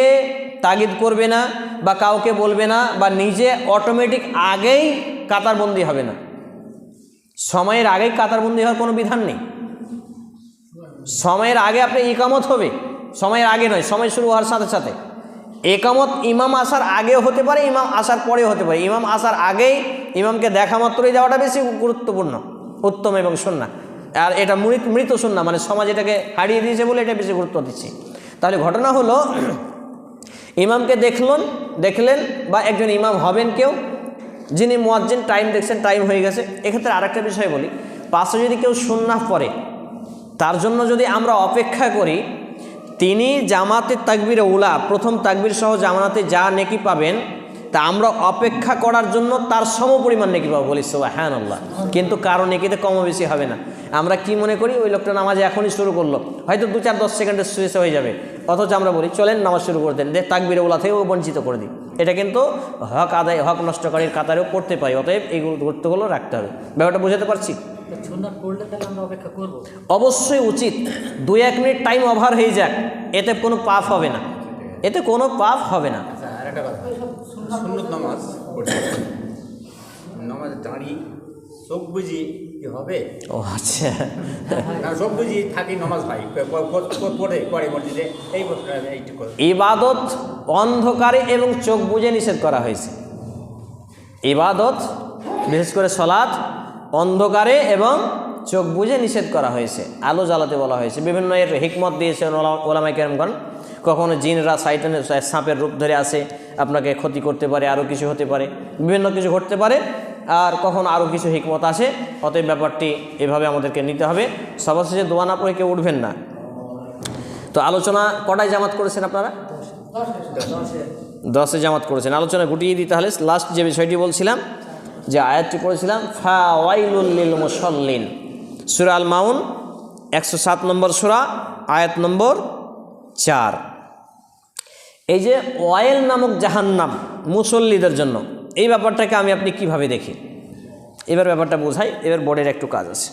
তাগিদ করবে না বা কাউকে বলবে না, বা নিজে অটোমেটিক আগেই কাতারবন্দি হবে না। সময়ের আগেই কাতারবন্দি হওয়ার কোনো বিধান নেই। সময়ের আগে আপনি ইকামত হবে, সময়ের আগে নয়, সময় শুরু হওয়ার সাথে সাথে। একামত ইমাম আসার আগেও হতে পারে, ইমাম আসার পরেও হতে পারে। ইমাম আসার আগেই ইমামকে দেখা মাত্রই যাওয়াটা বেশি গুরুত্বপূর্ণ, উত্তম এবং সুন্নাহ। আর এটা মৃত সুন্নাহ, মানে সমাজ এটাকে হারিয়ে দিয়েছে বলে এটা বেশি গুরুত্ব দিচ্ছি। তাহলে ঘটনা হলো ইমামকে দেখলেন বা একজন ইমাম হবেন কেউ, যিনি মুয়াজ্জিন টাইম দেখছেন, টাইম হয়ে গেছে। এক্ষেত্রে আরেকটা বিষয় বলি, পাশে যদি কেউ সুন্নাহ পড়ে, তার জন্য যদি আমরা অপেক্ষা করি, তিনি জামাতের তাকবীরে উলা প্রথম তাকবীর সহ জামাতে যা নেকি পাবেন, তা আমরা অপেক্ষা করার জন্য তার সমপরিমাণ নেকি পাবো, বলি সুবহানাল্লাহ। কিন্তু কারো নেকিতে কম বেশি হবে না। আমরা কি মনে করি, ওই লোকটা নামাজ এখনই শুরু করলো, হয়তো 2-4-10 সেকেন্ডে শেষ হয়ে যাবে, অথচ আমরা বলি চলেন নামাজ শুরু করে দেন, তাকবীরে উলা থেকেও বঞ্চিত করে দিই। এটা কিন্তু হক নষ্টকারীর কাতারেও পড়তে পারি। অতএব এইগুলো গুরুত্বগুলো রাখতে হবে। ব্যাপারটা বুঝাতে পারছি? সুন্নাত পড়লে তাহলে আমরা অপেক্ষা করবো? অবশ্যই উচিত। 2-1 মিনিট টাইম ওভার হয়ে যাক, এতে কোনো পাপ হবে না, এতে কোনো পাপ হবে না। আচ্ছা, আর একটা কথা, সুন্নত নামাজ পড়তে নামাজ দাঁড়িয়ে চোখ বুঝি কি হবে? ও আচ্ছা, না, চোখ বুঝি থাকি নামাজ ভাই পড়ে মসজিদে, এই প্রশ্ন এইটুকু। ইবাদত অন্ধকারে এবং চোখ বুজে নিষেধ করা হয়েছে। ইবাদত বিশেষ করে সালাত অন্ধকারে এবং চোখ বুজে নিষেধ করা হয়েছে, আলো জ্বালাতে বলা হয়েছে। বিভিন্ন এর হিকমত দিয়েছেন ওলামায়ে কেরামগণ। কখনো জিনরা শয়তানের সাপের রূপ ধরে আসে, আপনাকে ক্ষতি করতে পারে, আরও কিছু হতে পারে, বিভিন্ন কিছু ঘটতে পারে, আর কখনো আরও কিছু হিকমত আসে। অতএব ব্যাপারটি এভাবে আমাদেরকে নিতে হবে। সবার শেষে দোয়া না পড়ে কেউ উঠবেন না। তো আলোচনা কটায় জামাত করেছেন আপনারা? 10-এ জামাত করেছেন। আলোচনা গুটিয়ে দিই তাহলে। লাস্ট যে বিষয়টি বলছিলাম, যে আয়াতটি পড়েছিলাম, ফাওয়াইলুল লিল মুসাল্লিন, সূরা আল মাউন 107 নম্বর সূরা, আয়াত নম্বর 4। এই যে ওয়াইল নামক জাহান্নাম মুসল্লিদের জন্য, এই ব্যাপারটাকে আমি আপনি কিভাবে দেখি, এবার ব্যাপারটা বোঝাই। এবার বোর্ডের একটু কাজ আছে।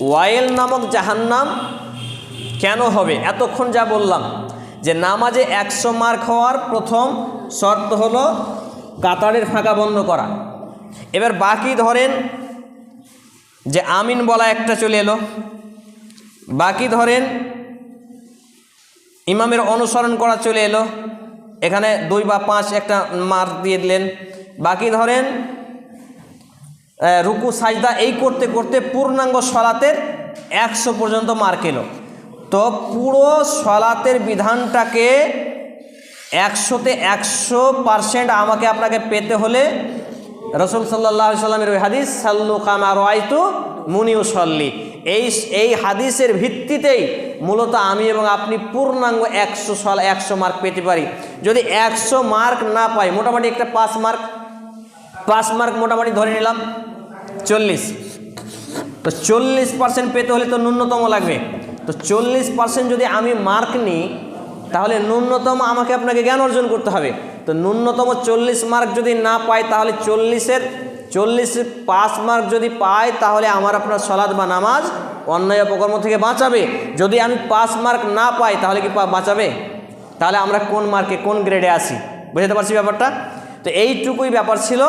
ওয়াইল নামক জাহান্নাম কেন হবে? এতক্ষণ যা বললাম যে নামাজে 100 মার্ক হওয়ার প্রথম শর্ত হলো কাতারের ফাঁকা বন্ধ করা। এবার বাকি ধরেন যে আমিন বলা একটা চলে এলো, বাকি ধরেন ইমামের অনুসরণ করা চলে এলো, এখানে 2 বা 5 একটা মার্ক দিয়ে দিলেন। বাকি ধরেন রুকু সাজদা এই করতে করতে পূর্ণাঙ্গ সলাতের 100 পর্যন্ত মার্ক এলো। তো পুরো সলাতের বিধানটাকে 100-তে 100% আমাকে আপনাকে পেতে হলে রাসূল সাল্লাল্লাহু আলাইহি সাল্লামের ওই হাদিস সাল্লু কামা রাআইতু মুনি উসাল্লি, এই হাদিসের ভিত্তিতেই মূলত আমি এবং আপনি পূর্ণাঙ্গ 100 মার্ক পেতে পারি। যদি 100 মার্ক না পাই, মোটামুটি একটা 5 মার্ক মোটামুটি ধরে নিলাম 40, তো 40% পেতে হলে তো ন্যূনতম লাগবে। তো 40% যদি আমি মার্ক নিই, তাহলে ন্যূনতম আমাকে আপনাকে জ্ঞান অর্জন করতে হবে। তো ন্যূনতম 40 মার্ক যদি না পাই, তাহলে 40-এর 5 মার্ক যদি পাই, তাহলে আমার আপনার সলাৎ বা নামাজ অন্যায় অপকর্ম থেকে বাঁচাবে। যদি আমি 5 মার্ক না পাই, তাহলে কি বাঁচাবে? তাহলে আমরা কোন মার্কে কোন গ্রেডে আসি, বুঝতে পারছি ব্যাপারটা? তো এইটুকুই ব্যাপার ছিল।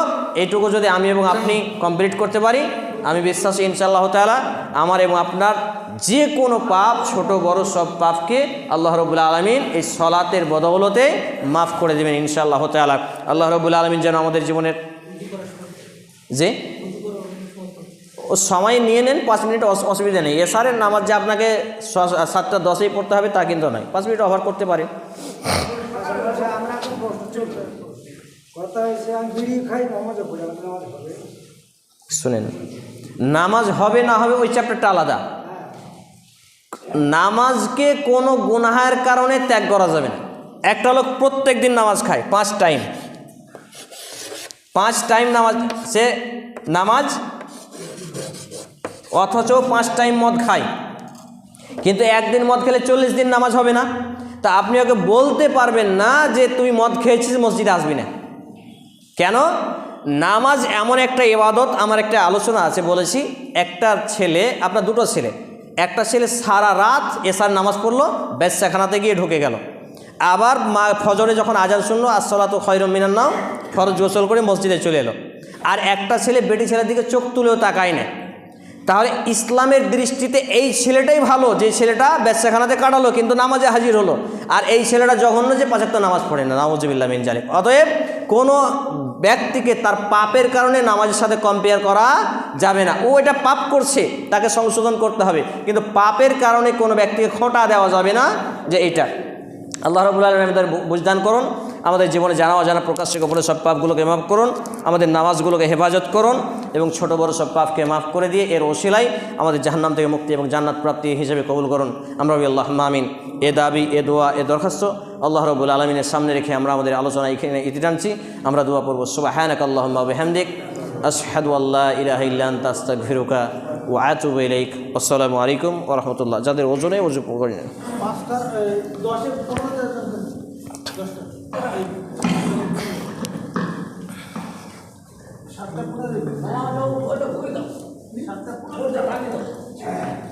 এইটুকু যদি আমি এবং আপনি কমপ্লিট করতে পারি, আমি বিশ্বাসী ইনশাআল্লাহ তাআলা আমার এবং আপনার যে কোনো পাপ ছোট বড় সব পাপকে আল্লাহ রাব্বুল আলামিন এই সলাতের বদৌলতে মাফ করে দেবেন ইনশাআল্লাহ তাআলা। আল্লাহ রাব্বুল আলামিন যেন আমাদের জীবনের যে ও সময় নিয়ে নেন 5 মিনিট অসুবিধা নেই। এশারের নামাজ যে আপনাকে 7:10 পড়তে হবে তা কিন্তু নয়, 5 মিনিট ওভার করতে পারেন। শুনেন, নামাজ হবে না হবে ওই চ্যাপ্টারটা আলাদা। নামাজকে কোনো গুনাহের কারণে ত্যাগ করা যাবে না। একটা লোক প্রত্যেক দিন নামাজ খায় 5 টাইম, 5 টাইম নামাজ, সে নামাজ অথচ 5 টাইম মদ খায়, কিন্তু একদিন মদ খেলে 40 দিন নামাজ হবে না। তা আপনি ওকে বলতে পারবেন না যে তুই মদ খেয়েছিস মসজিদে আসবি না। কেন? নামাজ এমন একটা ইবাদত। আমার একটা আলোচনা আছে, বলেছি একটা ছেলে, আপনার দুটো ছেলে, একটা ছেলে সারা রাত এশার নামাজ পড়লো, বেশ্যাখানাতে গিয়ে ঢুকে গেল, আবার ফজরে যখন আজান শুনলো আসসালাতু খায়রুম মিনান নাওম, ফরজ গোসল করে মসজিদে চলে এলো। আর একটা ছেলে বেটি ছেলের দিকে চোখ তুলেও তাকায় না। তাহলে ইসলামের দৃষ্টিতে এই ছেলেটাই ভালো যে ছেলেটা বেশ্যাখানাতে কাটালো কিন্তু নামাজে হাজির হলো, আর এই ছেলেটা জঘন্য যে 5 ওয়াক্ত নামাজ পড়ে না, নাউজুবিল্লাহ মিন জালিক। অতএব কোনো ব্যক্তিকে তার পাপের কারণে নামাজের সাথে কম্পেয়ার করা যাবে না। ও এটা পাপ করছে, তাকে সংশোধন করতে হবে, কিন্তু পাপের কারণে কোনো ব্যক্তিকে খোঁটা দেওয়া যাবে না যে এইটা। আল্লাহ রাব্বুল আলামিন আমাদের বুঝদান করুন, আমাদের জীবনে জানা অজানা প্রকাশ্যে গোপনে সব পাপগুলোকে মাফ করুন, আমাদের নামাজগুলোকে হেফাজত করুন এবং ছোট বড় সব পাপকে মাফ করে দিয়ে এর ওসিলায় আমাদের জাহান্নাম থেকে মুক্তি এবং জান্নাত প্রাপ্তি হিসেবে কবুল করুন। আমরা আল্লাহ আমিন। এ দাবি, এ দোয়া, এ দরখাস্ত আল্লাহ রাব্বুল আলামিনের সামনে রেখে আমরা আমাদের আলোচনা এখানে ইতি টানছি। আমরা দোয়া পড়ব, সুবহানাকাল্লাহুম্মা ওয়া বিহামদিক, আশহাদু আল্লা ইলাহা ইল্লা আনতা আস্তাগফিরুকা ওয়া আতুবু ইলাইক। আসসালামু আলাইকুম ওয়া রাহমাতুল্লাহ। যাদের ওজনে ওযু করে নেন। 5টা 10 এর 10টা 7টা 15 7টা 15